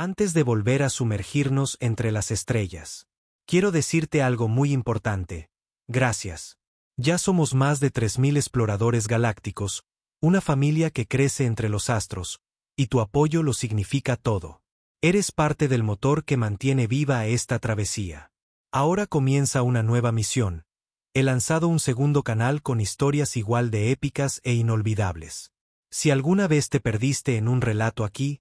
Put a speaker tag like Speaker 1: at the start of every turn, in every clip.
Speaker 1: Antes de volver a sumergirnos entre las estrellas, quiero decirte algo muy importante. Gracias. Ya somos más de 3000 exploradores galácticos, una familia que crece entre los astros, y tu apoyo lo significa todo. Eres parte del motor que mantiene viva esta travesía. Ahora comienza una nueva misión. He lanzado un segundo canal con historias igual de épicas e inolvidables. Si alguna vez te perdiste en un relato aquí,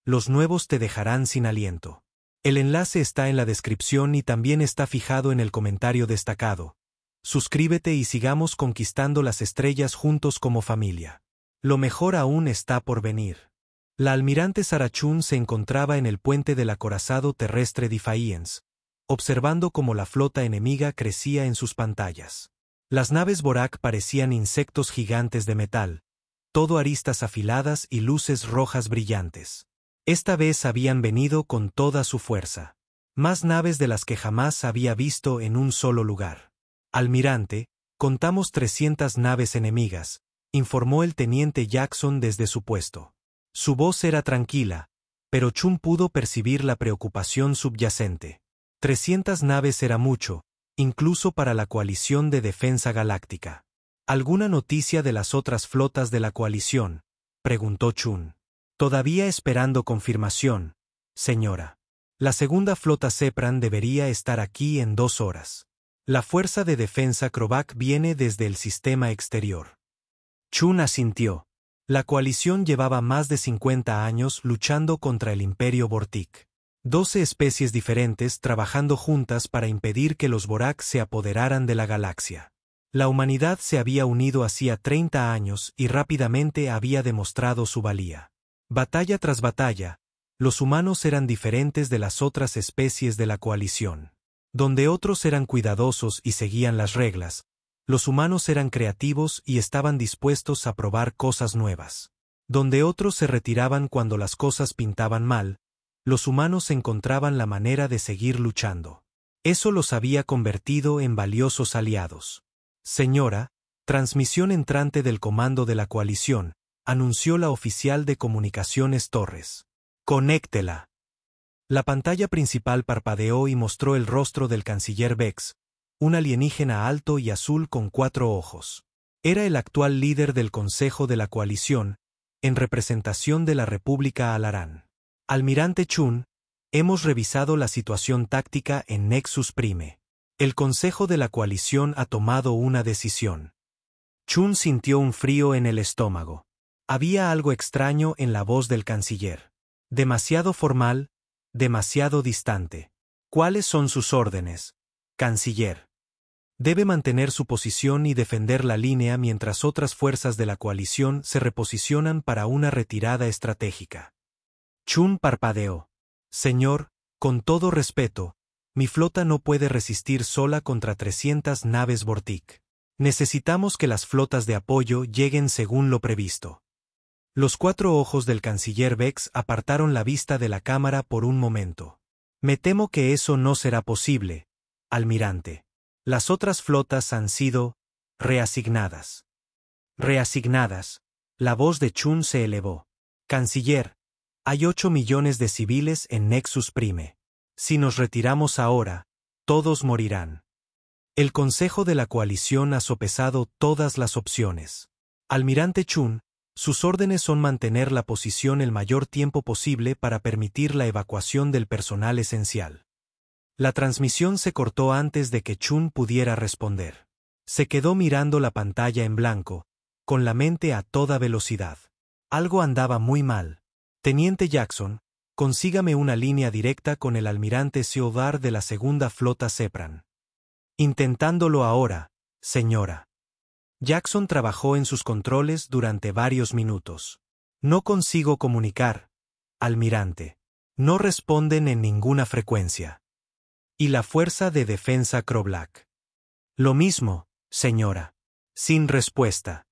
Speaker 1: los nuevos te dejarán sin aliento. El enlace está en la descripción y también está fijado en el comentario destacado. Suscríbete y sigamos conquistando las estrellas juntos como familia. Lo mejor aún está por venir. La almirante Sarah Chun se encontraba en el puente del acorazado terrestre Defiance, observando cómo la flota enemiga crecía en sus pantallas. Las naves Borak parecían insectos gigantes de metal, todo aristas afiladas y luces rojas brillantes. Esta vez habían venido con toda su fuerza. Más naves de las que jamás había visto en un solo lugar. Almirante, contamos 300 naves enemigas, informó el teniente Jackson desde su puesto. Su voz era tranquila, pero Chun pudo percibir la preocupación subyacente. 300 naves era mucho, incluso para la coalición de defensa galáctica. ¿Alguna noticia de las otras flotas de la coalición?, preguntó Chun. Todavía esperando confirmación, señora. La segunda flota Sepran debería estar aquí en 2 horas. La fuerza de defensa Krovak viene desde el sistema exterior. Chun asintió. La coalición llevaba más de 50 años luchando contra el Imperio Vortic. 12 especies diferentes trabajando juntas para impedir que los Borak se apoderaran de la galaxia. La humanidad se había unido hacía 30 años y rápidamente había demostrado su valía. Batalla tras batalla, los humanos eran diferentes de las otras especies de la coalición. Donde otros eran cuidadosos y seguían las reglas, los humanos eran creativos y estaban dispuestos a probar cosas nuevas. Donde otros se retiraban cuando las cosas pintaban mal, los humanos encontraban la manera de seguir luchando. Eso los había convertido en valiosos aliados. Señora, transmisión entrante del comando de la coalición, anunció la oficial de comunicaciones Torres. Conéctela. La pantalla principal parpadeó y mostró el rostro del canciller Vex, un alienígena alto y azul con 4 ojos. Era el actual líder del Consejo de la Coalición, en representación de la República Alarán. Almirante Chun, hemos revisado la situación táctica en Nexus Prime. El Consejo de la Coalición ha tomado una decisión. Chun sintió un frío en el estómago. Había algo extraño en la voz del canciller. Demasiado formal, demasiado distante. ¿Cuáles son sus órdenes, canciller? Debe mantener su posición y defender la línea mientras otras fuerzas de la coalición se reposicionan para una retirada estratégica. Chun parpadeó. Señor, con todo respeto, mi flota no puede resistir sola contra 300 naves Vortic. Necesitamos que las flotas de apoyo lleguen según lo previsto. Los 4 ojos del canciller Vex apartaron la vista de la cámara por un momento. Me temo que eso no será posible, almirante. Las otras flotas han sido reasignadas. Reasignadas. La voz de Chun se elevó. Canciller, hay 8 millones de civiles en Nexus Prime. Si nos retiramos ahora, todos morirán. El Consejo de la Coalición ha sopesado todas las opciones. Almirante Chun, sus órdenes son mantener la posición el mayor tiempo posible para permitir la evacuación del personal esencial. La transmisión se cortó antes de que Chun pudiera responder. Se quedó mirando la pantalla en blanco, con la mente a toda velocidad. Algo andaba muy mal. Teniente Jackson, consígame una línea directa con el almirante Seodar de la segunda flota Sepran. Intentándolo ahora, señora. Jackson trabajó en sus controles durante varios minutos. No consigo comunicar, almirante. No responden en ninguna frecuencia. ¿Y la fuerza de defensa Krovak? Lo mismo, señora. Sin respuesta.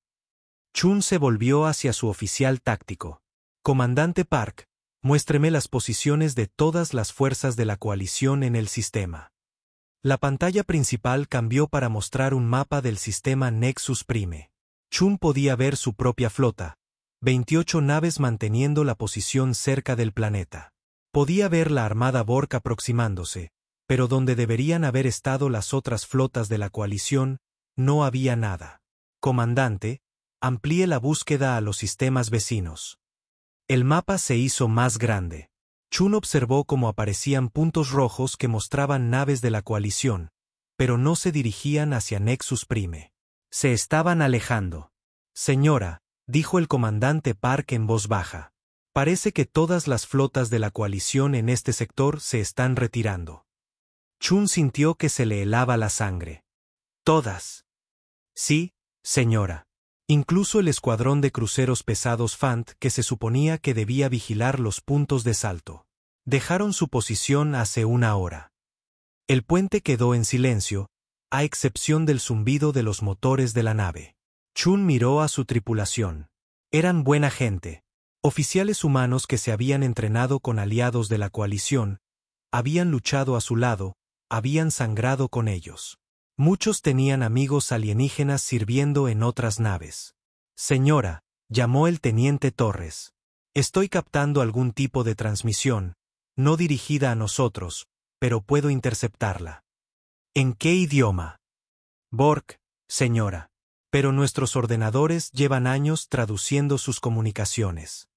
Speaker 1: Chun se volvió hacia su oficial táctico. Comandante Park, muéstreme las posiciones de todas las fuerzas de la coalición en el sistema. La pantalla principal cambió para mostrar un mapa del sistema Nexus Prime. Chun podía ver su propia flota, 28 naves manteniendo la posición cerca del planeta. Podía ver la armada Borg aproximándose, pero donde deberían haber estado las otras flotas de la coalición, no había nada. Comandante, amplíe la búsqueda a los sistemas vecinos. El mapa se hizo más grande. Chun observó cómo aparecían puntos rojos que mostraban naves de la coalición, pero no se dirigían hacia Nexus Prime. Se estaban alejando. Señora, dijo el comandante Park en voz baja. Parece que todas las flotas de la coalición en este sector se están retirando. Chun sintió que se le helaba la sangre. ¿Todas? Sí, señora. Incluso el escuadrón de cruceros pesados Fant que se suponía que debía vigilar los puntos de salto. Dejaron su posición hace una hora. El puente quedó en silencio, a excepción del zumbido de los motores de la nave. Chun miró a su tripulación. Eran buena gente. Oficiales humanos que se habían entrenado con aliados de la coalición, habían luchado a su lado, habían sangrado con ellos. Muchos tenían amigos alienígenas sirviendo en otras naves. Señora, llamó el teniente Torres. Estoy captando algún tipo de transmisión, no dirigida a nosotros, pero puedo interceptarla. ¿En qué idioma? Borg, señora. Pero nuestros ordenadores llevan años traduciendo sus comunicaciones.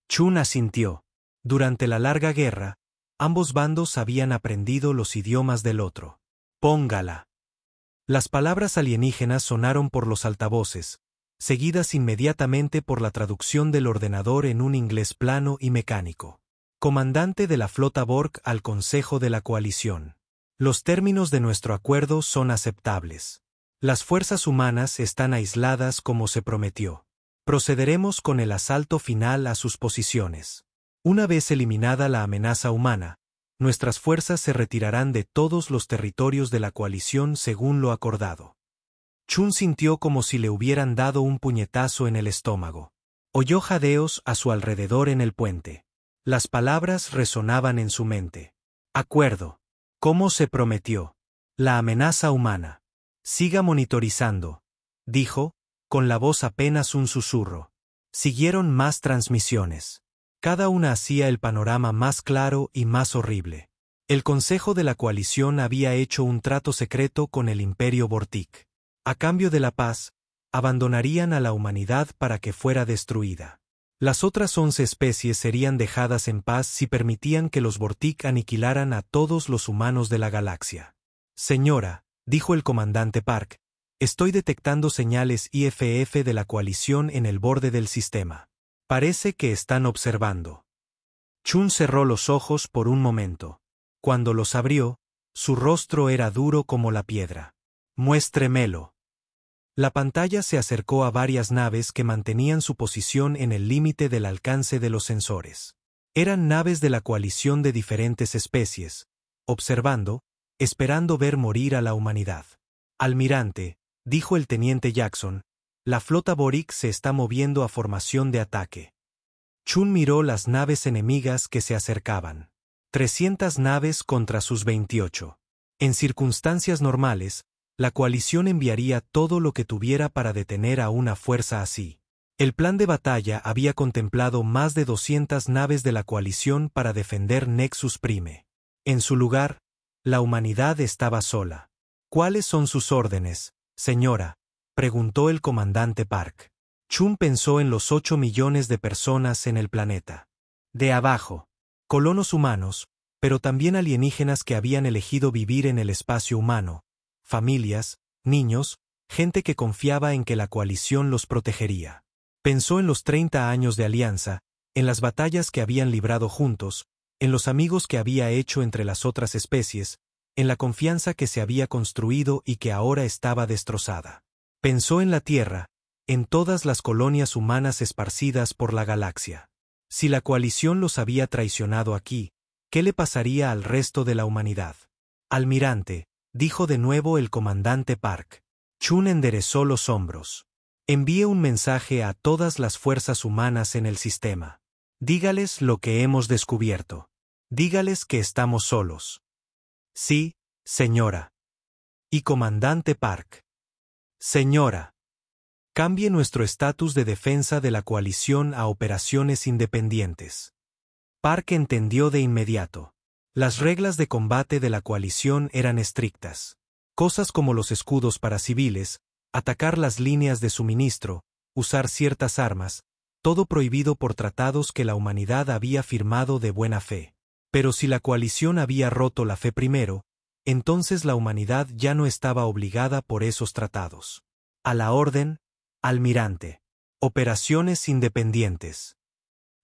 Speaker 1: Chun asintió. Durante la larga guerra, ambos bandos habían aprendido los idiomas del otro. Póngala. Las palabras alienígenas sonaron por los altavoces, seguidas inmediatamente por la traducción del ordenador en un inglés plano y mecánico. Comandante de la flota Borg al Consejo de la Coalición. Los términos de nuestro acuerdo son aceptables. Las fuerzas humanas están aisladas como se prometió. Procederemos con el asalto final a sus posiciones. Una vez eliminada la amenaza humana, nuestras fuerzas se retirarán de todos los territorios de la coalición según lo acordado. Chun sintió como si le hubieran dado un puñetazo en el estómago. Oyó jadeos a su alrededor en el puente. Las palabras resonaban en su mente. Acuerdo. ¿Cómo se prometió? La amenaza humana. Siga monitorizando, dijo, con la voz apenas un susurro. Siguieron más transmisiones. Cada una hacía el panorama más claro y más horrible. El Consejo de la Coalición había hecho un trato secreto con el Imperio Vortic. A cambio de la paz, abandonarían a la humanidad para que fuera destruida. Las otras 11 especies serían dejadas en paz si permitían que los Vortic aniquilaran a todos los humanos de la galaxia. Señora, dijo el comandante Park, estoy detectando señales IFF de la coalición en el borde del sistema. Parece que están observando. Chun cerró los ojos por un momento. Cuando los abrió, su rostro era duro como la piedra. Muéstremelo. La pantalla se acercó a varias naves que mantenían su posición en el límite del alcance de los sensores. Eran naves de la coalición de diferentes especies, observando, esperando ver morir a la humanidad. Almirante, dijo el teniente Jackson, la flota Boric se está moviendo a formación de ataque. Chun miró las naves enemigas que se acercaban. 300 naves contra sus 28. En circunstancias normales, la coalición enviaría todo lo que tuviera para detener a una fuerza así. El plan de batalla había contemplado más de 200 naves de la coalición para defender Nexus Prime. En su lugar, la humanidad estaba sola. ¿Cuáles son sus órdenes, señora?, preguntó el comandante Park. Chun pensó en los 8 millones de personas en el planeta. De abajo, colonos humanos, pero también alienígenas que habían elegido vivir en el espacio humano, familias, niños, gente que confiaba en que la coalición los protegería. Pensó en los 30 años de alianza, en las batallas que habían librado juntos, en los amigos que había hecho entre las otras especies, en la confianza que se había construido y que ahora estaba destrozada. Pensó en la Tierra, en todas las colonias humanas esparcidas por la galaxia. Si la coalición los había traicionado aquí, ¿qué le pasaría al resto de la humanidad? Almirante, dijo de nuevo el comandante Park. Chun enderezó los hombros. Envíe un mensaje a todas las fuerzas humanas en el sistema. Dígales lo que hemos descubierto. Dígales que estamos solos. Sí, señora. Y comandante Park. Señora. Cambie nuestro estatus de defensa de la coalición a operaciones independientes. Park entendió de inmediato. Las reglas de combate de la coalición eran estrictas. Cosas como los escudos para civiles, atacar las líneas de suministro, usar ciertas armas, todo prohibido por tratados que la humanidad había firmado de buena fe. Pero si la coalición había roto la fe primero, entonces la humanidad ya no estaba obligada por esos tratados. A la orden, almirante. Operaciones independientes.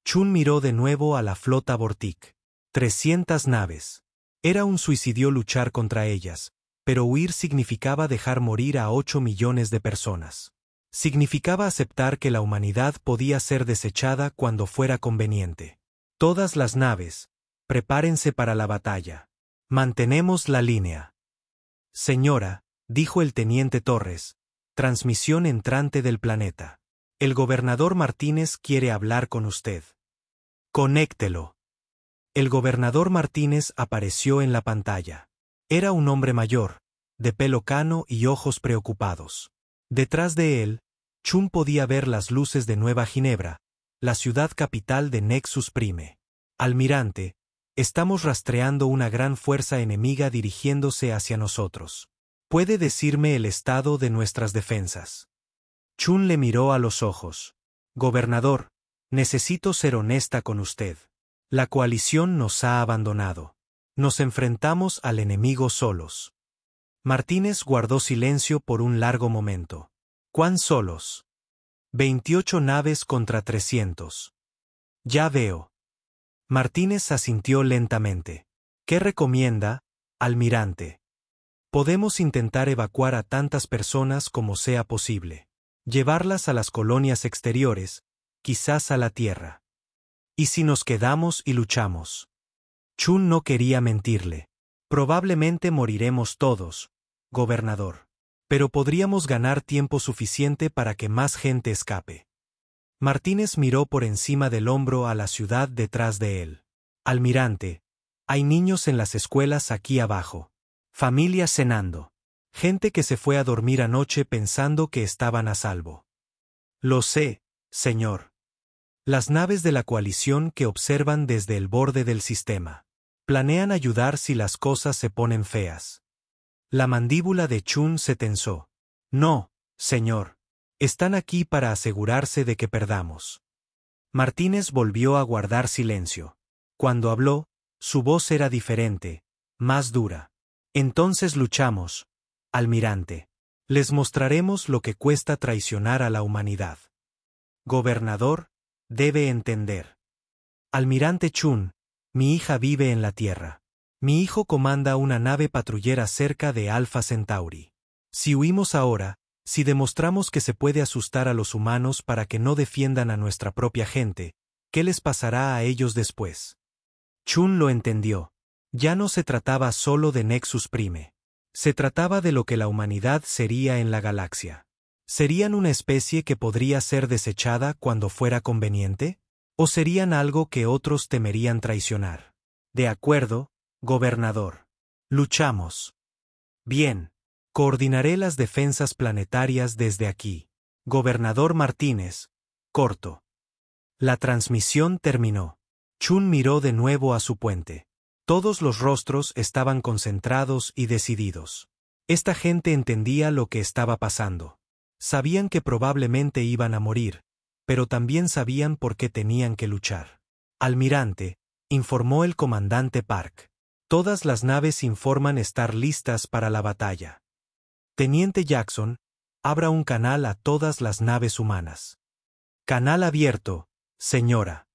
Speaker 1: Chun miró de nuevo a la flota Vortic. 300 naves. Era un suicidio luchar contra ellas, pero huir significaba dejar morir a 8 millones de personas. Significaba aceptar que la humanidad podía ser desechada cuando fuera conveniente. Todas las naves, prepárense para la batalla. Mantenemos la línea. Señora, dijo el teniente Torres, transmisión entrante del planeta. El gobernador Martínez quiere hablar con usted. Conéctelo. El gobernador Martínez apareció en la pantalla. Era un hombre mayor, de pelo cano y ojos preocupados. Detrás de él, Chun podía ver las luces de Nueva Ginebra, la ciudad capital de Nexus Prime. Almirante, estamos rastreando una gran fuerza enemiga dirigiéndose hacia nosotros. ¿Puede decirme el estado de nuestras defensas? Chun le miró a los ojos. Gobernador, necesito ser honesta con usted. La coalición nos ha abandonado. Nos enfrentamos al enemigo solos. Martínez guardó silencio por un largo momento. ¿Cuán solos? 28 naves contra 300. Ya veo. Martínez asintió lentamente. ¿Qué recomienda, almirante? Podemos intentar evacuar a tantas personas como sea posible. Llevarlas a las colonias exteriores, quizás a la tierra. ¿Y si nos quedamos y luchamos? Chun no quería mentirle. Probablemente moriremos todos, gobernador. Pero podríamos ganar tiempo suficiente para que más gente escape. Martínez miró por encima del hombro a la ciudad detrás de él. Almirante, hay niños en las escuelas aquí abajo. Familias cenando. Gente que se fue a dormir anoche pensando que estaban a salvo. Lo sé, señor. Las naves de la coalición que observan desde el borde del sistema. Planean ayudar si las cosas se ponen feas. La mandíbula de Chun se tensó. No, señor. Están aquí para asegurarse de que perdamos. Martínez volvió a guardar silencio. Cuando habló, su voz era diferente, más dura. Entonces luchamos, almirante. Les mostraremos lo que cuesta traicionar a la humanidad. Gobernador, debe entender. Almirante Chun, mi hija vive en la Tierra. Mi hijo comanda una nave patrullera cerca de Alpha Centauri. Si huimos ahora, si demostramos que se puede asustar a los humanos para que no defiendan a nuestra propia gente, ¿qué les pasará a ellos después? Chun lo entendió. Ya no se trataba solo de Nexus Prime. Se trataba de lo que la humanidad sería en la galaxia. ¿Serían una especie que podría ser desechada cuando fuera conveniente? ¿O serían algo que otros temerían traicionar? De acuerdo, gobernador. Luchamos. Bien. Coordinaré las defensas planetarias desde aquí. Gobernador Martínez. Corto. La transmisión terminó. Chun miró de nuevo a su puente. Todos los rostros estaban concentrados y decididos. Esta gente entendía lo que estaba pasando. Sabían que probablemente iban a morir, pero también sabían por qué tenían que luchar. Almirante, informó el comandante Park. Todas las naves informan estar listas para la batalla. Teniente Jackson, abra un canal a todas las naves humanas. Canal abierto, señora.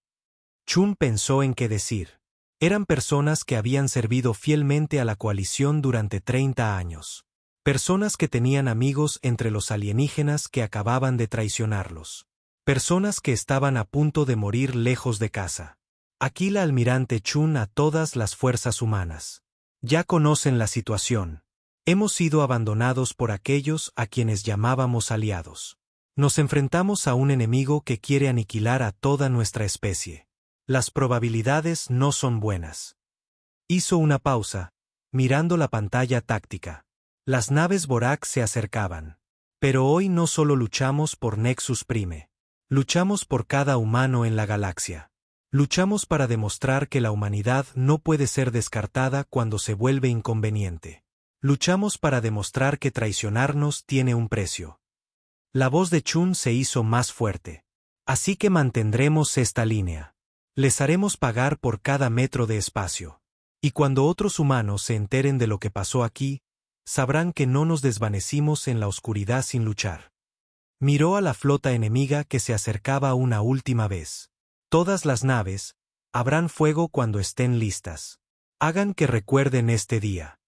Speaker 1: Chun pensó en qué decir. Eran personas que habían servido fielmente a la coalición durante 30 años. Personas que tenían amigos entre los alienígenas que acababan de traicionarlos. Personas que estaban a punto de morir lejos de casa. Aquí la almirante Chun a todas las fuerzas humanas. Ya conocen la situación. Hemos sido abandonados por aquellos a quienes llamábamos aliados. Nos enfrentamos a un enemigo que quiere aniquilar a toda nuestra especie. Las probabilidades no son buenas. Hizo una pausa, mirando la pantalla táctica. Las naves Vorak se acercaban. Pero hoy no solo luchamos por Nexus Prime. Luchamos por cada humano en la galaxia. Luchamos para demostrar que la humanidad no puede ser descartada cuando se vuelve inconveniente. Luchamos para demostrar que traicionarnos tiene un precio. La voz de Chun se hizo más fuerte. Así que mantendremos esta línea. Les haremos pagar por cada metro de espacio. Y cuando otros humanos se enteren de lo que pasó aquí, sabrán que no nos desvanecimos en la oscuridad sin luchar. Miró a la flota enemiga que se acercaba una última vez. Todas las naves habrán fuego cuando estén listas. Hagan que recuerden este día.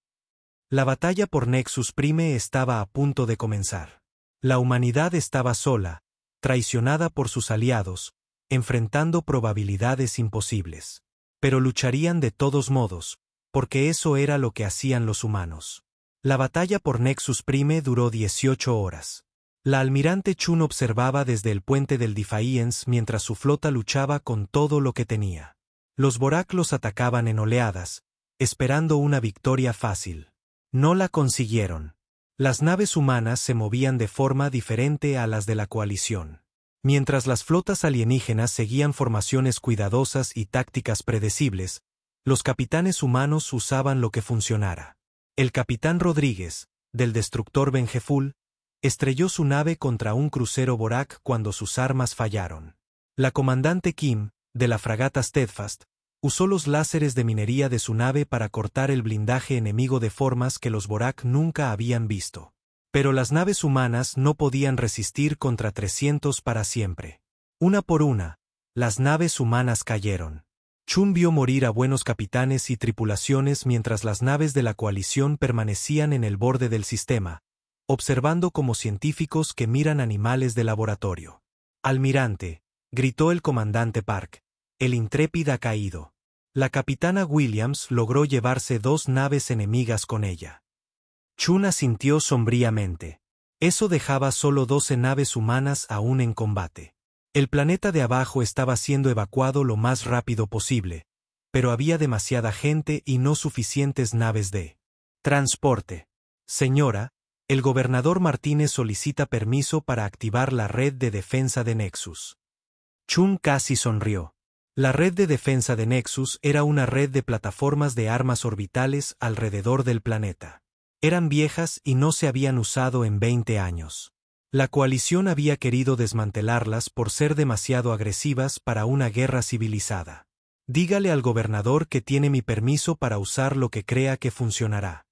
Speaker 1: La batalla por Nexus Prime estaba a punto de comenzar. La humanidad estaba sola, traicionada por sus aliados, enfrentando probabilidades imposibles. Pero lucharían de todos modos, porque eso era lo que hacían los humanos. La batalla por Nexus Prime duró 18 horas. La almirante Chun observaba desde el puente del Defiance mientras su flota luchaba con todo lo que tenía. Los Vorak los atacaban en oleadas, esperando una victoria fácil. No la consiguieron. Las naves humanas se movían de forma diferente a las de la coalición. Mientras las flotas alienígenas seguían formaciones cuidadosas y tácticas predecibles, los capitanes humanos usaban lo que funcionara. El capitán Rodríguez, del destructor Vengeful, estrelló su nave contra un crucero Vorak cuando sus armas fallaron. La comandante Kim, de la fragata Steadfast, usó los láseres de minería de su nave para cortar el blindaje enemigo de formas que los Vorak nunca habían visto. Pero las naves humanas no podían resistir contra 300 para siempre. Una por una, las naves humanas cayeron. Chun vio morir a buenos capitanes y tripulaciones mientras las naves de la coalición permanecían en el borde del sistema, observando como científicos que miran animales de laboratorio. «Almirante», gritó el comandante Park, «el Intrépid ha caído». La capitana Williams logró llevarse 2 naves enemigas con ella. Chun asintió sombríamente. Eso dejaba solo 12 naves humanas aún en combate. El planeta de abajo estaba siendo evacuado lo más rápido posible, pero había demasiada gente y no suficientes naves de transporte. «Señora, el gobernador Martínez solicita permiso para activar la red de defensa de Nexus». Chun casi sonrió. La red de defensa de Nexus era una red de plataformas de armas orbitales alrededor del planeta. Eran viejas y no se habían usado en 20 años. La coalición había querido desmantelarlas por ser demasiado agresivas para una guerra civilizada. «Dígale al gobernador que tiene mi permiso para usar lo que crea que funcionará».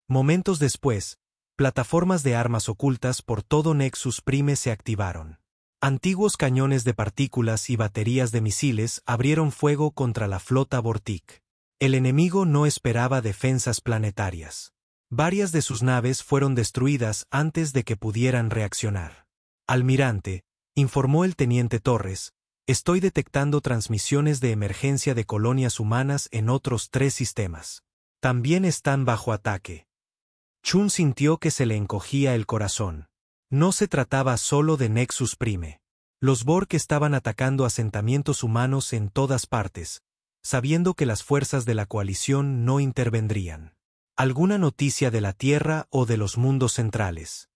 Speaker 1: Momentos después, plataformas de armas ocultas por todo Nexus Prime se activaron. Antiguos cañones de partículas y baterías de misiles abrieron fuego contra la flota Vortic. El enemigo no esperaba defensas planetarias. Varias de sus naves fueron destruidas antes de que pudieran reaccionar. «Almirante», informó el teniente Torres, «estoy detectando transmisiones de emergencia de colonias humanas en otros 3 sistemas. También están bajo ataque». Chun sintió que se le encogía el corazón. No se trataba solo de Nexus Prime. Los Borg estaban atacando asentamientos humanos en todas partes, sabiendo que las fuerzas de la coalición no intervendrían. ¿Alguna noticia de la Tierra o de los mundos centrales?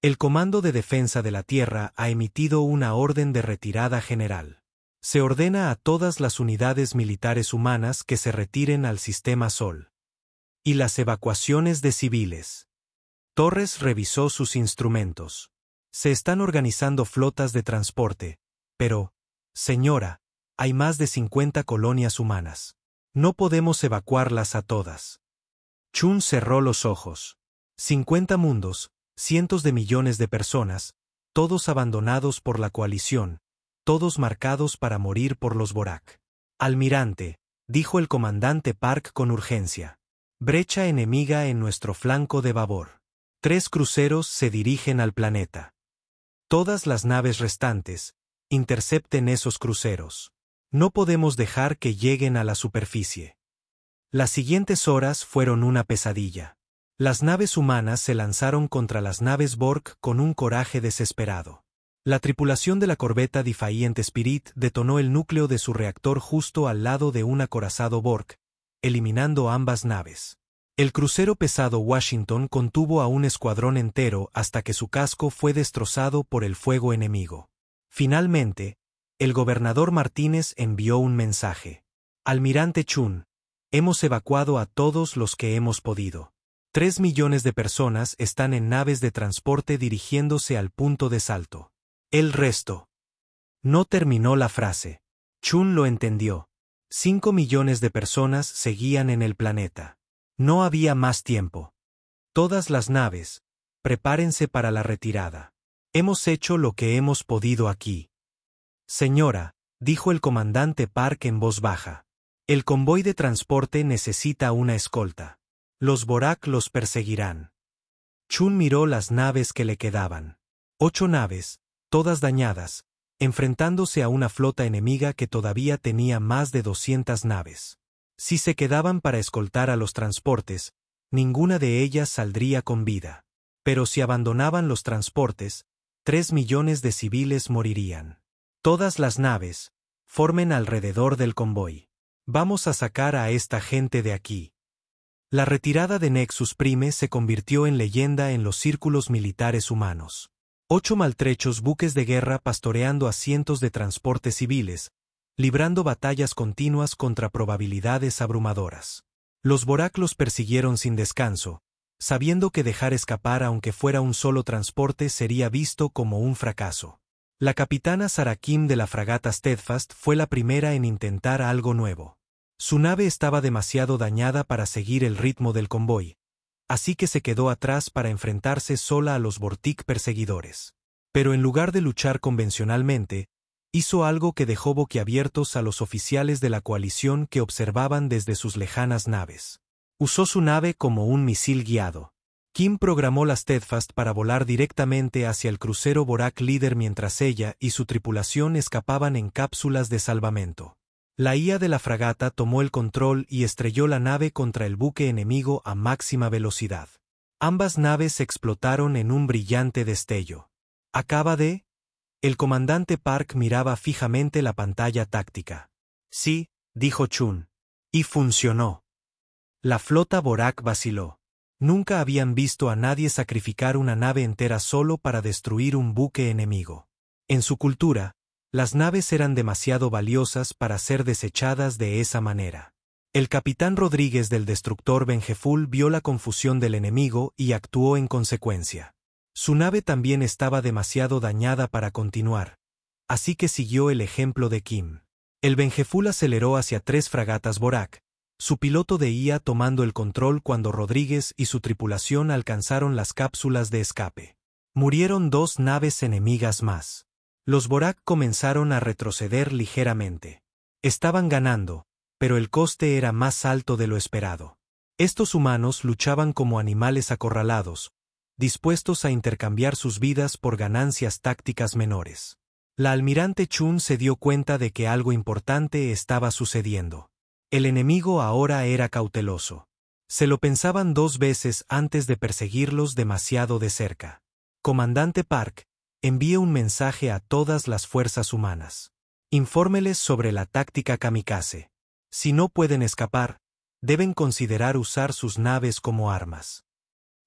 Speaker 1: El Comando de Defensa de la Tierra ha emitido una orden de retirada general. Se ordena a todas las unidades militares humanas que se retiren al Sistema Sol. Y las evacuaciones de civiles. Torres revisó sus instrumentos. Se están organizando flotas de transporte, pero, señora, hay más de 50 colonias humanas. No podemos evacuarlas a todas. Chun cerró los ojos. 50 mundos, cientos de millones de personas, todos abandonados por la coalición, todos marcados para morir por los Vorak. «Almirante», dijo el comandante Park con urgencia. «Brecha enemiga en nuestro flanco de babor. 3 cruceros se dirigen al planeta. Todas las naves restantes, intercepten esos cruceros. No podemos dejar que lleguen a la superficie». Las siguientes horas fueron una pesadilla. Las naves humanas se lanzaron contra las naves Borg con un coraje desesperado. La tripulación de la corbeta Defiant Spirit detonó el núcleo de su reactor justo al lado de un acorazado Borg, eliminando ambas naves. El crucero pesado Washington contuvo a un escuadrón entero hasta que su casco fue destrozado por el fuego enemigo. Finalmente, El gobernador Martínez envió un mensaje. Almirante Chun, hemos evacuado a todos los que hemos podido. 3 millones de personas están en naves de transporte dirigiéndose al punto de salto. El resto. No terminó la frase. Chun lo entendió. 5 millones de personas seguían en el planeta. No había más tiempo. Todas las naves, prepárense para la retirada. Hemos hecho lo que hemos podido aquí. Señora, dijo el comandante Park en voz baja. El convoy de transporte necesita una escolta. Los Borak los perseguirán. Chun miró las naves que le quedaban. 8 naves, todas dañadas, enfrentándose a una flota enemiga que todavía tenía más de 200 naves. Si se quedaban para escoltar a los transportes, ninguna de ellas saldría con vida. Pero si abandonaban los transportes, 3 millones de civiles morirían. Todas las naves, formen alrededor del convoy. Vamos a sacar a esta gente de aquí. La retirada de Nexus Prime se convirtió en leyenda en los círculos militares humanos. 8 maltrechos buques de guerra pastoreando a cientos de transportes civiles, librando batallas continuas contra probabilidades abrumadoras. Los Borak los persiguieron sin descanso, sabiendo que dejar escapar aunque fuera un solo transporte sería visto como un fracaso. La capitana Sarah Kim de la fragata Steadfast fue la primera en intentar algo nuevo. Su nave estaba demasiado dañada para seguir el ritmo del convoy, así que se quedó atrás para enfrentarse sola a los Vortic perseguidores. Pero en lugar de luchar convencionalmente, hizo algo que dejó boquiabiertos a los oficiales de la coalición que observaban desde sus lejanas naves. Usó su nave como un misil guiado. Kim programó la Steadfast para volar directamente hacia el crucero Borak líder mientras ella y su tripulación escapaban en cápsulas de salvamento. La IA de la fragata tomó el control y estrelló la nave contra el buque enemigo a máxima velocidad. Ambas naves explotaron en un brillante destello. ¿Acaba de? El comandante Park miraba fijamente la pantalla táctica. Sí, dijo Chun. Y funcionó. La flota Borak vaciló. Nunca habían visto a nadie sacrificar una nave entera solo para destruir un buque enemigo. En su cultura, las naves eran demasiado valiosas para ser desechadas de esa manera. El capitán Rodríguez del destructor Vengeful vio la confusión del enemigo y actuó en consecuencia. Su nave también estaba demasiado dañada para continuar, así que siguió el ejemplo de Kim. El Vengeful aceleró hacia 3 fragatas Borak, su piloto de IA tomando el control cuando Rodríguez y su tripulación alcanzaron las cápsulas de escape. Murieron 2 naves enemigas más. Los Borak comenzaron a retroceder ligeramente. Estaban ganando, pero el coste era más alto de lo esperado. Estos humanos luchaban como animales acorralados, dispuestos a intercambiar sus vidas por ganancias tácticas menores. La almirante Chun se dio cuenta de que algo importante estaba sucediendo. El enemigo ahora era cauteloso. Se lo pensaban 2 veces antes de perseguirlos demasiado de cerca. Comandante Park, envíe un mensaje a todas las fuerzas humanas. Infórmeles sobre la táctica kamikaze. Si no pueden escapar, deben considerar usar sus naves como armas.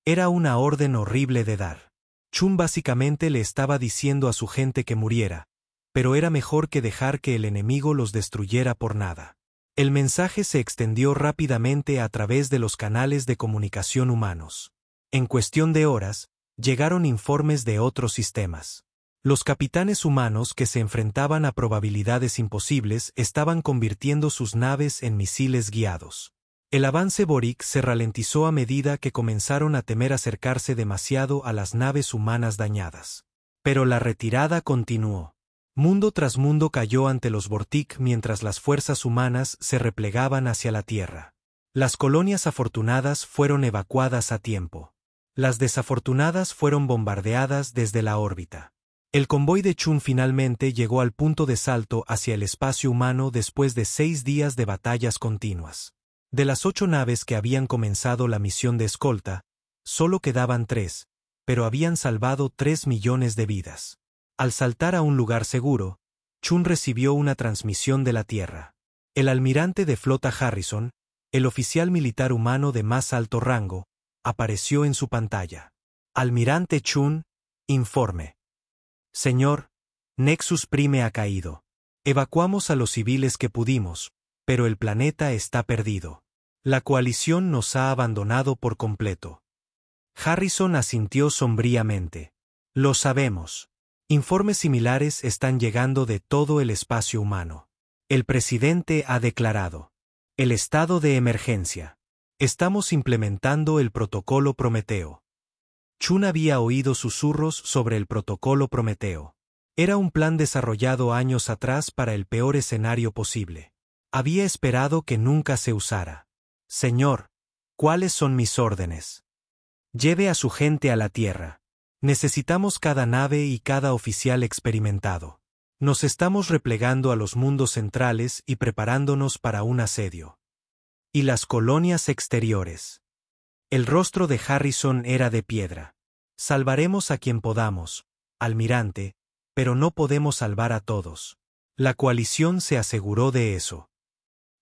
Speaker 1: Era una orden horrible de dar. Chun básicamente le estaba diciendo a su gente que muriera, pero era mejor que dejar que el enemigo los destruyera por nada. El mensaje se extendió rápidamente a través de los canales de comunicación humanos. En cuestión de horas, llegaron informes de otros sistemas. Los capitanes humanos que se enfrentaban a probabilidades imposibles estaban convirtiendo sus naves en misiles guiados. El avance Borik se ralentizó a medida que comenzaron a temer acercarse demasiado a las naves humanas dañadas. Pero la retirada continuó. Mundo tras mundo cayó ante los Vortic mientras las fuerzas humanas se replegaban hacia la Tierra. Las colonias afortunadas fueron evacuadas a tiempo. Las desafortunadas fueron bombardeadas desde la órbita. El convoy de Chun finalmente llegó al punto de salto hacia el espacio humano después de 6 días de batallas continuas. De las 8 naves que habían comenzado la misión de escolta, solo quedaban 3, pero habían salvado 3 millones de vidas. Al saltar a un lugar seguro, Chun recibió una transmisión de la Tierra. El almirante de flota Harrison, el oficial militar humano de más alto rango, apareció en su pantalla. Almirante Chun, informe. Señor, Nexus Prime ha caído. Evacuamos a los civiles que pudimos, pero el planeta está perdido. La coalición nos ha abandonado por completo. Harrison asintió sombríamente. Lo sabemos. Informes similares están llegando de todo el espacio humano. El presidente ha declarado el estado de emergencia. Estamos implementando el protocolo Prometeo. Chun había oído susurros sobre el protocolo Prometeo. Era un plan desarrollado años atrás para el peor escenario posible. Había esperado que nunca se usara. Señor, ¿cuáles son mis órdenes? Lleve a su gente a la Tierra. Necesitamos cada nave y cada oficial experimentado. Nos estamos replegando a los mundos centrales y preparándonos para un asedio. Y las colonias exteriores. El rostro de Harrison era de piedra. Salvaremos a quien podamos, almirante, pero no podemos salvar a todos. La coalición se aseguró de eso.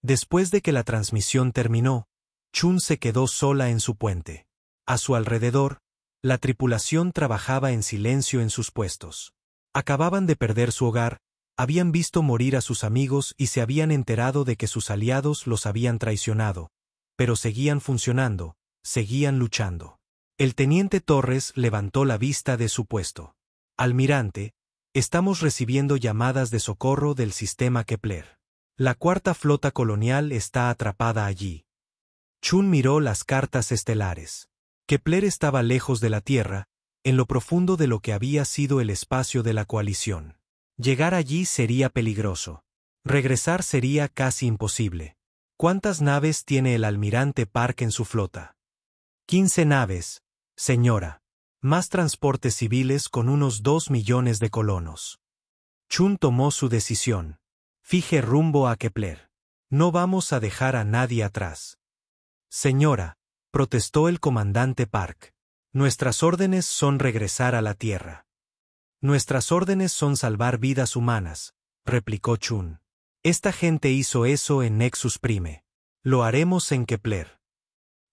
Speaker 1: Después de que la transmisión terminó, Chun se quedó sola en su puente. A su alrededor, la tripulación trabajaba en silencio en sus puestos. Acababan de perder su hogar, habían visto morir a sus amigos y se habían enterado de que sus aliados los habían traicionado, pero seguían funcionando, seguían luchando. El teniente Torres levantó la vista de su puesto. Almirante, estamos recibiendo llamadas de socorro del sistema Kepler. La cuarta flota colonial está atrapada allí. Chun miró las cartas estelares. Kepler estaba lejos de la Tierra, en lo profundo de lo que había sido el espacio de la coalición. Llegar allí sería peligroso. Regresar sería casi imposible. ¿Cuántas naves tiene el almirante Park en su flota? 15 naves, señora. Más transportes civiles con unos 2 millones de colonos. Chun tomó su decisión. Fije rumbo a Kepler. No vamos a dejar a nadie atrás. Señora, protestó el comandante Park. Nuestras órdenes son regresar a la Tierra. Nuestras órdenes son salvar vidas humanas, replicó Chun. Esta gente hizo eso en Nexus Prime. Lo haremos en Kepler.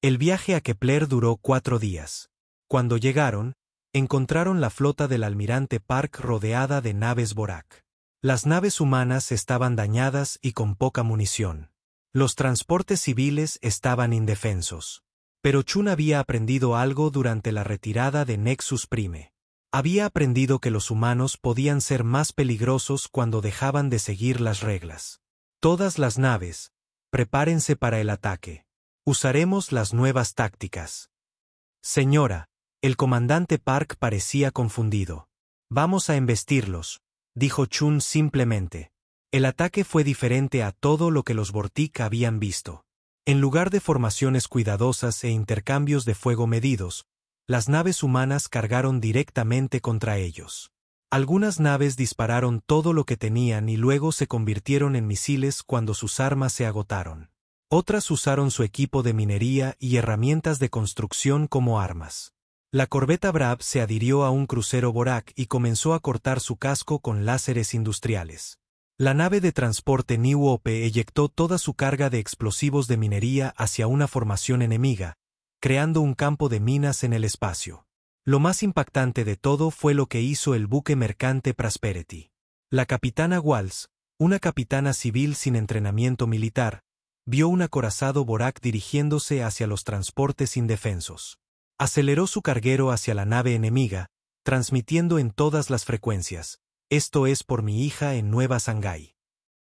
Speaker 1: El viaje a Kepler duró 4 días. Cuando llegaron, encontraron la flota del almirante Park rodeada de naves Borak. Las naves humanas estaban dañadas y con poca munición. Los transportes civiles estaban indefensos. Pero Chun había aprendido algo durante la retirada de Nexus Prime. Había aprendido que los humanos podían ser más peligrosos cuando dejaban de seguir las reglas. Todas las naves, prepárense para el ataque. Usaremos las nuevas tácticas. Señora, el comandante Park parecía confundido. Vamos a embestirlos, dijo Chun simplemente. El ataque fue diferente a todo lo que los Vortic habían visto. En lugar de formaciones cuidadosas e intercambios de fuego medidos, las naves humanas cargaron directamente contra ellos. Algunas naves dispararon todo lo que tenían y luego se convirtieron en misiles cuando sus armas se agotaron. Otras usaron su equipo de minería y herramientas de construcción como armas. La corbeta Brab se adhirió a un crucero Borak y comenzó a cortar su casco con láseres industriales. La nave de transporte New Hope eyectó toda su carga de explosivos de minería hacia una formación enemiga, creando un campo de minas en el espacio. Lo más impactante de todo fue lo que hizo el buque mercante Prosperity. La capitana Walsh, una capitana civil sin entrenamiento militar, vio un acorazado Borak dirigiéndose hacia los transportes indefensos. Aceleró su carguero hacia la nave enemiga, transmitiendo en todas las frecuencias: "Esto es por mi hija en Nueva Shanghái".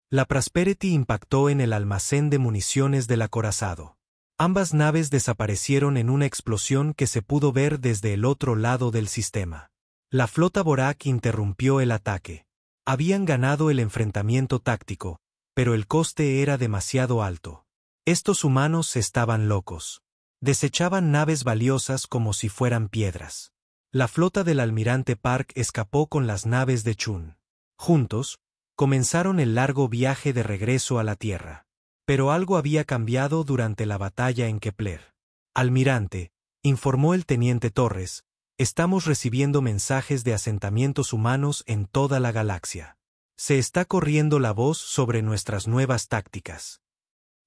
Speaker 1: La Prosperity impactó en el almacén de municiones del acorazado. Ambas naves desaparecieron en una explosión que se pudo ver desde el otro lado del sistema. La flota Borak interrumpió el ataque. Habían ganado el enfrentamiento táctico, pero el coste era demasiado alto. Estos humanos estaban locos. Desechaban naves valiosas como si fueran piedras. La flota del almirante Park escapó con las naves de Chun. Juntos, comenzaron el largo viaje de regreso a la Tierra. Pero algo había cambiado durante la batalla en Kepler. Almirante, informó el teniente Torres, estamos recibiendo mensajes de asentamientos humanos en toda la galaxia. Se está corriendo la voz sobre nuestras nuevas tácticas.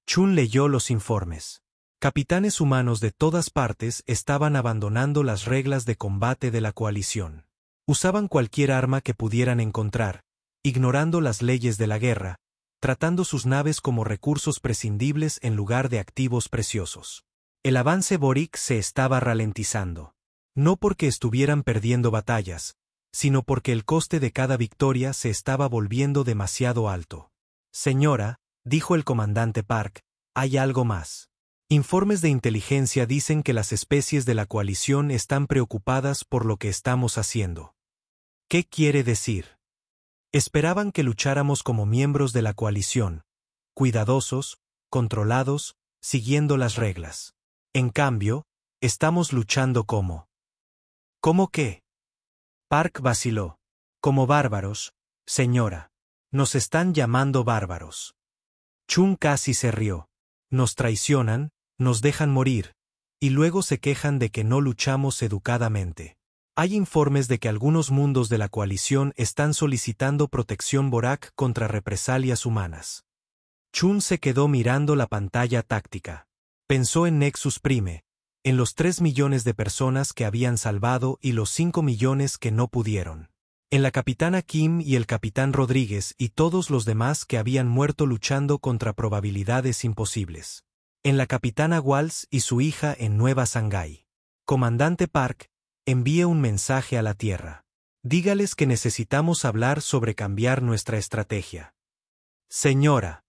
Speaker 1: Chun leyó los informes. Capitanes humanos de todas partes estaban abandonando las reglas de combate de la coalición. Usaban cualquier arma que pudieran encontrar, ignorando las leyes de la guerra, tratando sus naves como recursos prescindibles en lugar de activos preciosos. El avance Boric se estaba ralentizando. No porque estuvieran perdiendo batallas, sino porque el coste de cada victoria se estaba volviendo demasiado alto. Señora, dijo el comandante Park, hay algo más. Informes de inteligencia dicen que las especies de la coalición están preocupadas por lo que estamos haciendo. ¿Qué quiere decir? Esperaban que lucháramos como miembros de la coalición, cuidadosos, controlados, siguiendo las reglas. En cambio, estamos luchando como... ¿Cómo qué? Park vaciló. Como bárbaros, señora. Nos están llamando bárbaros. Chun casi se rió. Nos traicionan, nos dejan morir, y luego se quejan de que no luchamos educadamente. Hay informes de que algunos mundos de la coalición están solicitando protección Borak contra represalias humanas. Chun se quedó mirando la pantalla táctica. Pensó en Nexus Prime, en los 3 millones de personas que habían salvado y los 5 millones que no pudieron. En la capitana Kim y el capitán Rodríguez y todos los demás que habían muerto luchando contra probabilidades imposibles. En la capitana Walsh y su hija en Nueva Shanghái. Comandante Park, envíe un mensaje a la Tierra. Dígales que necesitamos hablar sobre cambiar nuestra estrategia. Señora.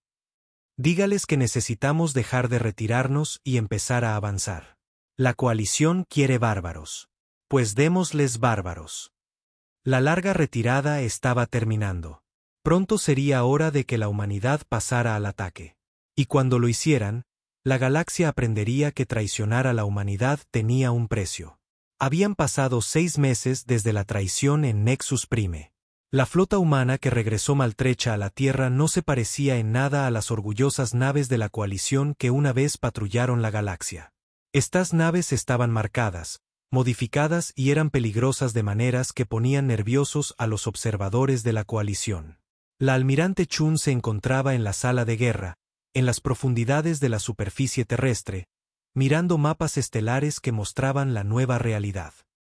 Speaker 1: Dígales que necesitamos dejar de retirarnos y empezar a avanzar. La coalición quiere bárbaros. Pues démosles bárbaros. La larga retirada estaba terminando. Pronto sería hora de que la humanidad pasara al ataque. Y cuando lo hicieran, la galaxia aprendería que traicionar a la humanidad tenía un precio. Habían pasado 6 meses desde la traición en Nexus Prime. La flota humana que regresó maltrecha a la Tierra no se parecía en nada a las orgullosas naves de la coalición que una vez patrullaron la galaxia. Estas naves estaban marcadas, modificadas y eran peligrosas de maneras que ponían nerviosos a los observadores de la coalición. La almirante Chun se encontraba en la sala de guerra, en las profundidades de la superficie terrestre, mirando mapas estelares que mostraban la nueva realidad.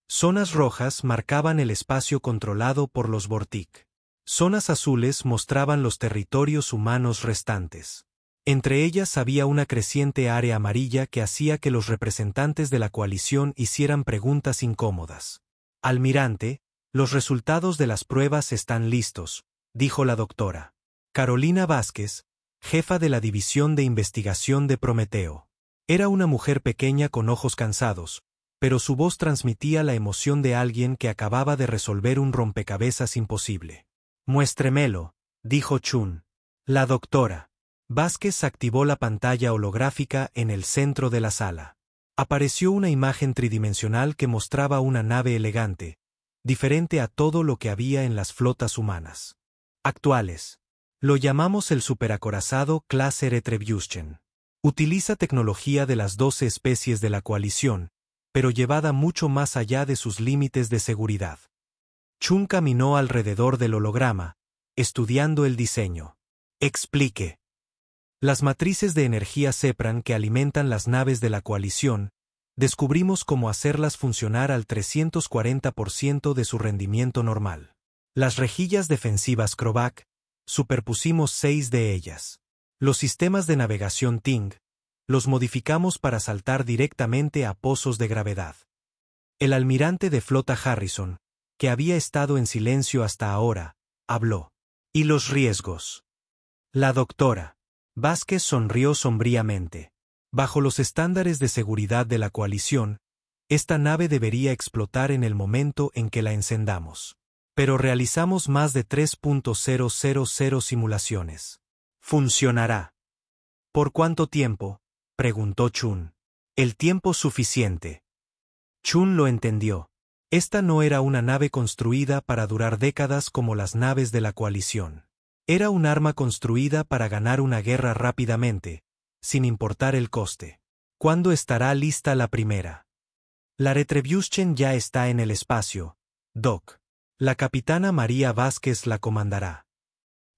Speaker 1: Zonas rojas marcaban el espacio controlado por los Vortic. Zonas azules mostraban los territorios humanos restantes. Entre ellas había una creciente área amarilla que hacía que los representantes de la coalición hicieran preguntas incómodas. Almirante, los resultados de las pruebas están listos, dijo la doctora Carolina Vázquez, jefa de la División de Investigación de Prometeo. Era una mujer pequeña con ojos cansados, pero su voz transmitía la emoción de alguien que acababa de resolver un rompecabezas imposible. Muéstremelo, dijo Chun. La doctora Vázquez activó la pantalla holográfica en el centro de la sala. Apareció una imagen tridimensional que mostraba una nave elegante, diferente a todo lo que había en las flotas humanas actuales. Lo llamamos el superacorazado clase Retribution. Utiliza tecnología de las 12 especies de la coalición, pero llevada mucho más allá de sus límites de seguridad. Chun caminó alrededor del holograma, estudiando el diseño. Explique. Las matrices de energía Sepran que alimentan las naves de la coalición, descubrimos cómo hacerlas funcionar al 340% de su rendimiento normal. Las rejillas defensivas Krovac, superpusimos 6 de ellas. Los sistemas de navegación Ting, los modificamos para saltar directamente a pozos de gravedad. El almirante de flota Harrison, que había estado en silencio hasta ahora, habló. ¿Y los riesgos? La doctora Vázquez sonrió sombríamente. Bajo los estándares de seguridad de la coalición, esta nave debería explotar en el momento en que la encendamos. Pero realizamos más de 3.000 simulaciones. ¿Funcionará? ¿Por cuánto tiempo?, preguntó Chun. El tiempo suficiente. Chun lo entendió. Esta no era una nave construida para durar décadas como las naves de la coalición. Era un arma construida para ganar una guerra rápidamente, sin importar el coste. ¿Cuándo estará lista la primera? La Retribution ya está en el espacio, Doc. La capitana María Vázquez la comandará.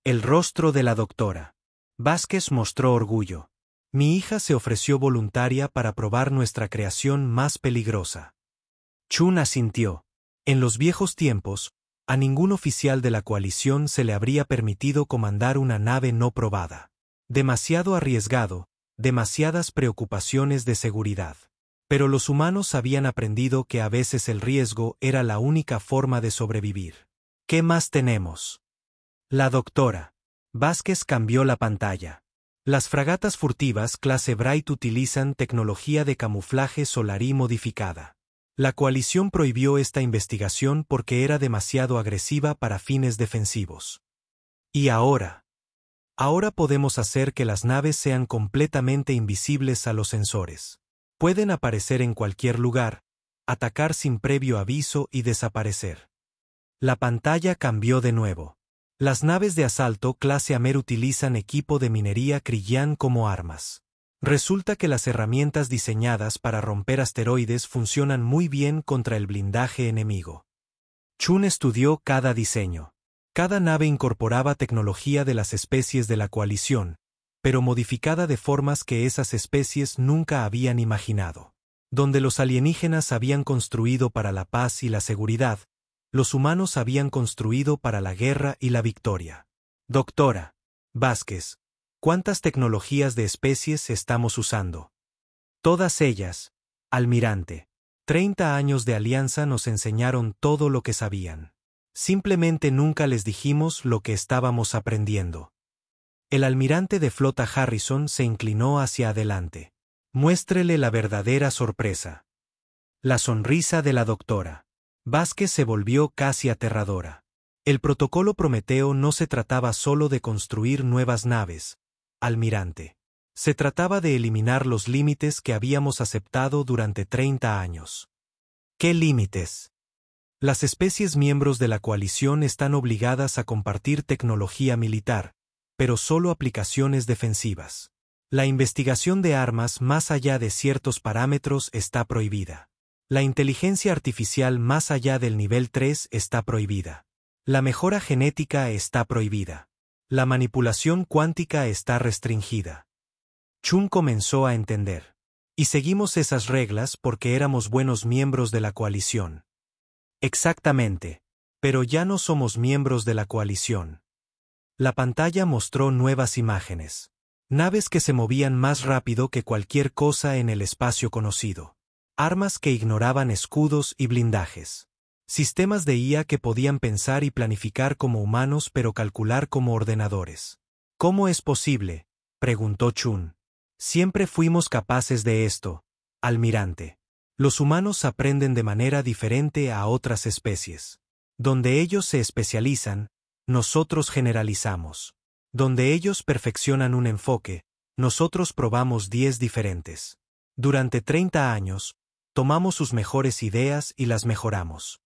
Speaker 1: El rostro de la doctora Vázquez mostró orgullo. Mi hija se ofreció voluntaria para probar nuestra creación más peligrosa. Chun asintió. En los viejos tiempos, A ningún oficial de la coalición se le habría permitido comandar una nave no probada. Demasiado arriesgado, demasiadas preocupaciones de seguridad. Pero los humanos habían aprendido que a veces el riesgo era la única forma de sobrevivir. ¿Qué más tenemos? La doctora Vázquez cambió la pantalla. Las fragatas furtivas clase Bright utilizan tecnología de camuflaje solarí modificada. La coalición prohibió esta investigación porque era demasiado agresiva para fines defensivos. ¿Y ahora? Ahora podemos hacer que las naves sean completamente invisibles a los sensores. Pueden aparecer en cualquier lugar, atacar sin previo aviso y desaparecer. La pantalla cambió de nuevo. Las naves de asalto clase Amer utilizan equipo de minería Krillin como armas. Resulta que las herramientas diseñadas para romper asteroides funcionan muy bien contra el blindaje enemigo. Chun estudió cada diseño. Cada nave incorporaba tecnología de las especies de la coalición, pero modificada de formas que esas especies nunca habían imaginado. Donde los alienígenas habían construido para la paz y la seguridad, los humanos habían construido para la guerra y la victoria. Doctora Vázquez, ¿cuántas tecnologías de especies estamos usando? Todas ellas, almirante. 30 años de alianza nos enseñaron todo lo que sabían. Simplemente nunca les dijimos lo que estábamos aprendiendo. El almirante de flota Harrison se inclinó hacia adelante. Muéstrele la verdadera sorpresa. La sonrisa de la doctora Vázquez se volvió casi aterradora. El protocolo Prometeo no se trataba solo de construir nuevas naves, almirante. Se trataba de eliminar los límites que habíamos aceptado durante 30 años. ¿Qué límites? Las especies miembros de la coalición están obligadas a compartir tecnología militar, pero solo aplicaciones defensivas. La investigación de armas más allá de ciertos parámetros está prohibida. La inteligencia artificial más allá del nivel 3 está prohibida. La mejora genética está prohibida. La manipulación cuántica está restringida. Chun comenzó a entender. Y seguimos esas reglas porque éramos buenos miembros de la coalición. Exactamente. Pero ya no somos miembros de la coalición. La pantalla mostró nuevas imágenes. Naves que se movían más rápido que cualquier cosa en el espacio conocido. Armas que ignoraban escudos y blindajes. Sistemas de IA que podían pensar y planificar como humanos pero calcular como ordenadores. ¿Cómo es posible?, preguntó Chun. Siempre fuimos capaces de esto, almirante. Los humanos aprenden de manera diferente a otras especies. Donde ellos se especializan, nosotros generalizamos. Donde ellos perfeccionan un enfoque, nosotros probamos 10 diferentes. Durante 30 años, tomamos sus mejores ideas y las mejoramos.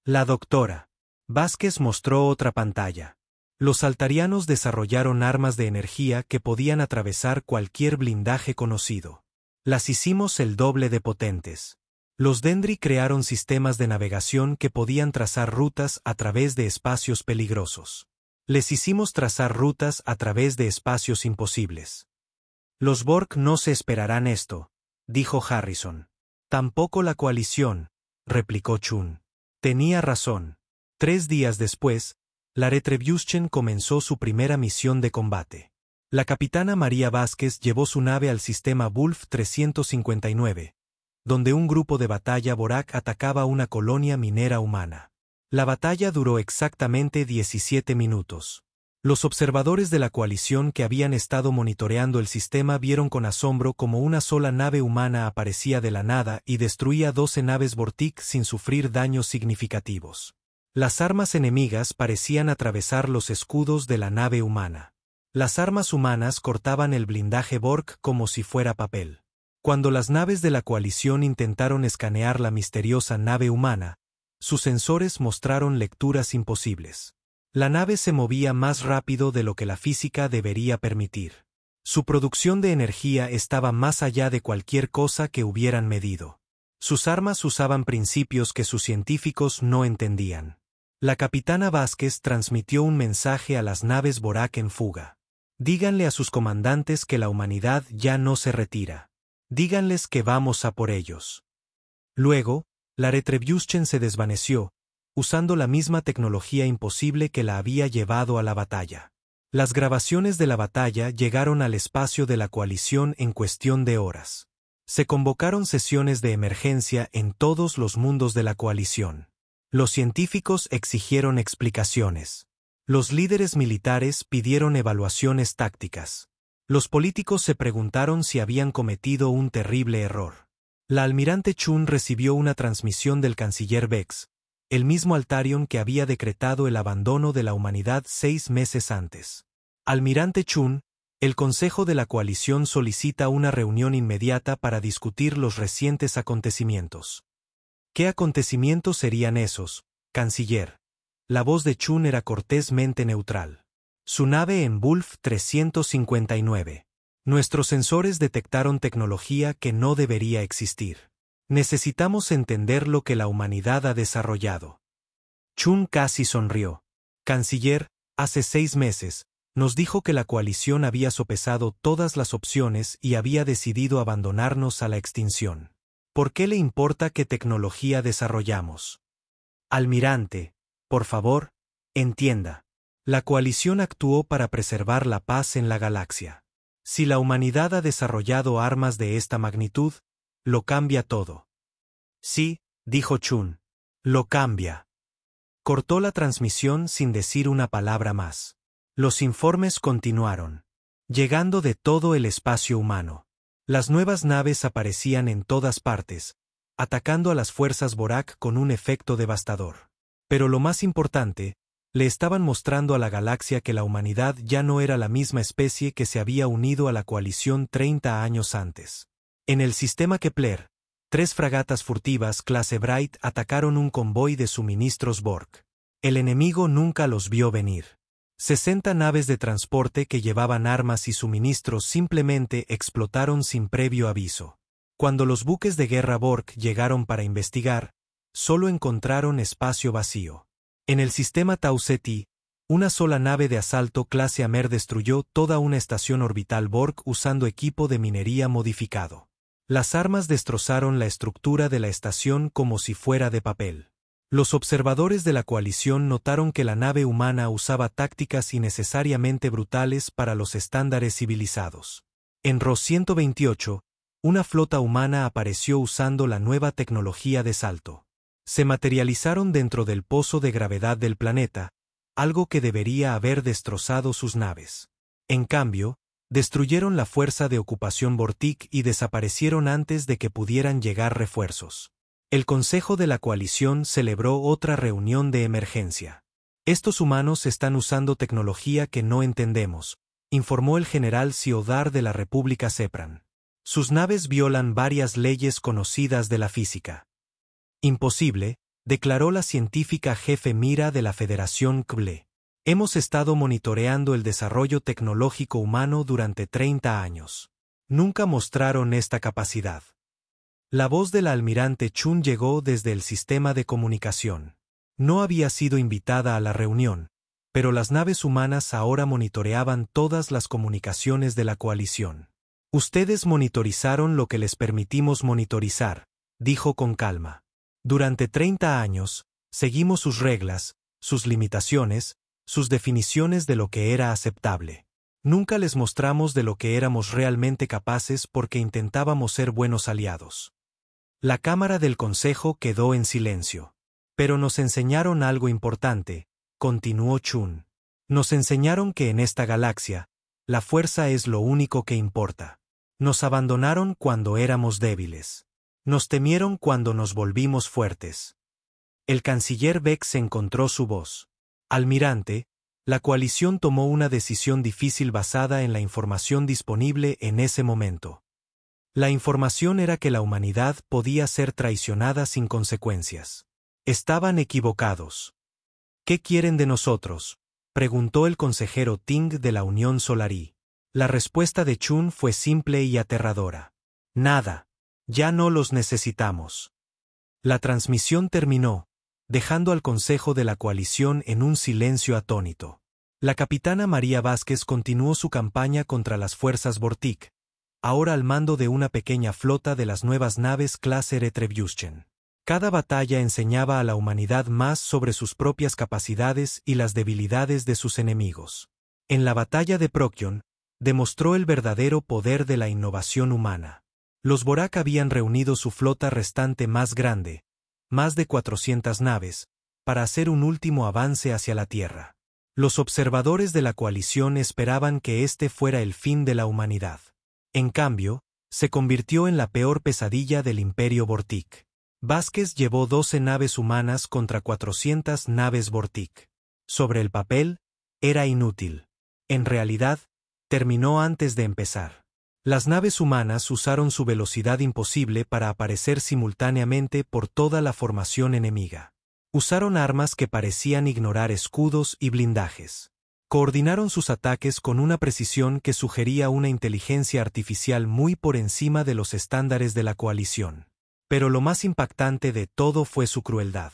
Speaker 1: La doctora Vázquez mostró otra pantalla. Los altarianos desarrollaron armas de energía que podían atravesar cualquier blindaje conocido. Las hicimos el doble de potentes. Los Dendri crearon sistemas de navegación que podían trazar rutas a través de espacios peligrosos. Les hicimos trazar rutas a través de espacios imposibles. Los Borg no se esperarán esto, dijo Harrison. Tampoco la coalición, replicó Chun. Tenía razón. 3 días después, la Retribution comenzó su primera misión de combate. La capitana María Vázquez llevó su nave al sistema Wolf 359, donde un grupo de batalla Borak atacaba una colonia minera humana. La batalla duró exactamente 17 minutos. Los observadores de la coalición que habían estado monitoreando el sistema vieron con asombro cómo una sola nave humana aparecía de la nada y destruía 12 naves Vortic sin sufrir daños significativos. Las armas enemigas parecían atravesar los escudos de la nave humana. Las armas humanas cortaban el blindaje Borg como si fuera papel. Cuando las naves de la coalición intentaron escanear la misteriosa nave humana, sus sensores mostraron lecturas imposibles. La nave se movía más rápido de lo que la física debería permitir. Su producción de energía estaba más allá de cualquier cosa que hubieran medido. Sus armas usaban principios que sus científicos no entendían. La capitana Vázquez transmitió un mensaje a las naves Borak en fuga. Díganle a sus comandantes que la humanidad ya no se retira. Díganles que vamos a por ellos. Luego, la Retribution se desvaneció, usando la misma tecnología imposible que la había llevado a la batalla. Las grabaciones de la batalla llegaron al espacio de la coalición en cuestión de horas. Se convocaron sesiones de emergencia en todos los mundos de la coalición. Los científicos exigieron explicaciones. Los líderes militares pidieron evaluaciones tácticas. Los políticos se preguntaron si habían cometido un terrible error. La almirante Chun recibió una transmisión del canciller Vex, el mismo Altarion que había decretado el abandono de la humanidad 6 meses antes. Almirante Chun, el Consejo de la Coalición solicita una reunión inmediata para discutir los recientes acontecimientos. ¿Qué acontecimientos serían esos, canciller? La voz de Chun era cortésmente neutral. Su nave en Wolf 359. Nuestros sensores detectaron tecnología que no debería existir. Necesitamos entender lo que la humanidad ha desarrollado. Chun casi sonrió. Canciller, hace 6 meses, nos dijo que la coalición había sopesado todas las opciones y había decidido abandonarnos a la extinción. ¿Por qué le importa qué tecnología desarrollamos? Almirante, por favor, entienda. La coalición actuó para preservar la paz en la galaxia. Si la humanidad ha desarrollado armas de esta magnitud, lo cambia todo. Sí, dijo Chun. Lo cambia. Cortó la transmisión sin decir una palabra más. Los informes continuaron, llegando de todo el espacio humano. Las nuevas naves aparecían en todas partes, atacando a las fuerzas Borak con un efecto devastador. Pero lo más importante, le estaban mostrando a la galaxia que la humanidad ya no era la misma especie que se había unido a la coalición 30 años antes. En el sistema Kepler, 3 fragatas furtivas clase Bright atacaron un convoy de suministros Borg. El enemigo nunca los vio venir. 60 naves de transporte que llevaban armas y suministros simplemente explotaron sin previo aviso. Cuando los buques de guerra Borg llegaron para investigar, solo encontraron espacio vacío. En el sistema Tau Ceti, una sola nave de asalto clase Amer destruyó toda una estación orbital Borg usando equipo de minería modificado. Las armas destrozaron la estructura de la estación como si fuera de papel. Los observadores de la coalición notaron que la nave humana usaba tácticas innecesariamente brutales para los estándares civilizados. En Ros 128, una flota humana apareció usando la nueva tecnología de salto. Se materializaron dentro del pozo de gravedad del planeta, algo que debería haber destrozado sus naves. En cambio, destruyeron la fuerza de ocupación Vortic y desaparecieron antes de que pudieran llegar refuerzos. El Consejo de la Coalición celebró otra reunión de emergencia. Estos humanos están usando tecnología que no entendemos, informó el general Siodar de la República Sepran. Sus naves violan varias leyes conocidas de la física. Imposible, declaró la científica jefe Mira de la Federación Kble. Hemos estado monitoreando el desarrollo tecnológico humano durante 30 años. Nunca mostraron esta capacidad. La voz del almirante Chun llegó desde el sistema de comunicación. No había sido invitada a la reunión, pero las naves humanas ahora monitoreaban todas las comunicaciones de la coalición. Ustedes monitorizaron lo que les permitimos monitorizar, dijo con calma. Durante 30 años, seguimos sus reglas, sus limitaciones, sus definiciones de lo que era aceptable. Nunca les mostramos de lo que éramos realmente capaces porque intentábamos ser buenos aliados. La Cámara del Consejo quedó en silencio. Pero nos enseñaron algo importante, continuó Chun. Nos enseñaron que en esta galaxia, la fuerza es lo único que importa. Nos abandonaron cuando éramos débiles. Nos temieron cuando nos volvimos fuertes. El canciller Vex encontró su voz. Almirante, la coalición tomó una decisión difícil basada en la información disponible en ese momento. La información era que la humanidad podía ser traicionada sin consecuencias. Estaban equivocados. ¿Qué quieren de nosotros?, preguntó el consejero Ting de la Unión Solarí. La respuesta de Chun fue simple y aterradora. Nada. Ya no los necesitamos. La transmisión terminó, dejando al Consejo de la Coalición en un silencio atónito. La capitana María Vázquez continuó su campaña contra las fuerzas Vortic, ahora al mando de una pequeña flota de las nuevas naves clase Retribution. Cada batalla enseñaba a la humanidad más sobre sus propias capacidades y las debilidades de sus enemigos. En la batalla de Procyon, demostró el verdadero poder de la innovación humana. Los Vorak habían reunido su flota restante más grande, más de 400 naves, para hacer un último avance hacia la Tierra. Los observadores de la coalición esperaban que este fuera el fin de la humanidad. En cambio, se convirtió en la peor pesadilla del Imperio Vortik. Vázquez llevó 12 naves humanas contra 400 naves Vortik. Sobre el papel, era inútil. En realidad, terminó antes de empezar. Las naves humanas usaron su velocidad imposible para aparecer simultáneamente por toda la formación enemiga. Usaron armas que parecían ignorar escudos y blindajes. Coordinaron sus ataques con una precisión que sugería una inteligencia artificial muy por encima de los estándares de la coalición. Pero lo más impactante de todo fue su crueldad.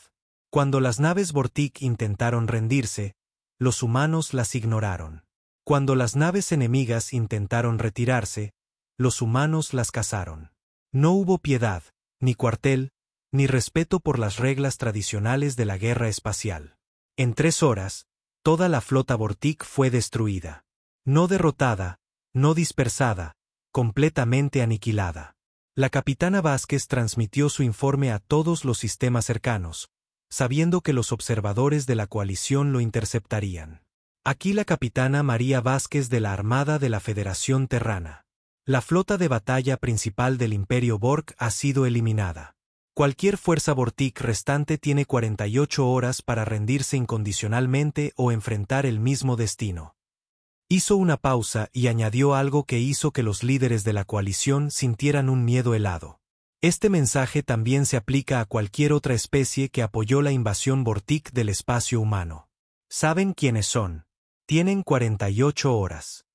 Speaker 1: Cuando las naves Vortik intentaron rendirse, los humanos las ignoraron. Cuando las naves enemigas intentaron retirarse, los humanos las cazaron. No hubo piedad, ni cuartel, ni respeto por las reglas tradicionales de la guerra espacial. En 3 horas, toda la flota Vortik fue destruida. No derrotada, no dispersada, completamente aniquilada. La capitana Vázquez transmitió su informe a todos los sistemas cercanos, sabiendo que los observadores de la coalición lo interceptarían. Aquí la capitana María Vázquez de la Armada de la Federación Terrana. La flota de batalla principal del Imperio Borg ha sido eliminada. Cualquier fuerza Vortik restante tiene 48 horas para rendirse incondicionalmente o enfrentar el mismo destino. Hizo una pausa y añadió algo que hizo que los líderes de la coalición sintieran un miedo helado. Este mensaje también se aplica a cualquier otra especie que apoyó la invasión Vortik del espacio humano. Saben quiénes son. Tienen 48 horas.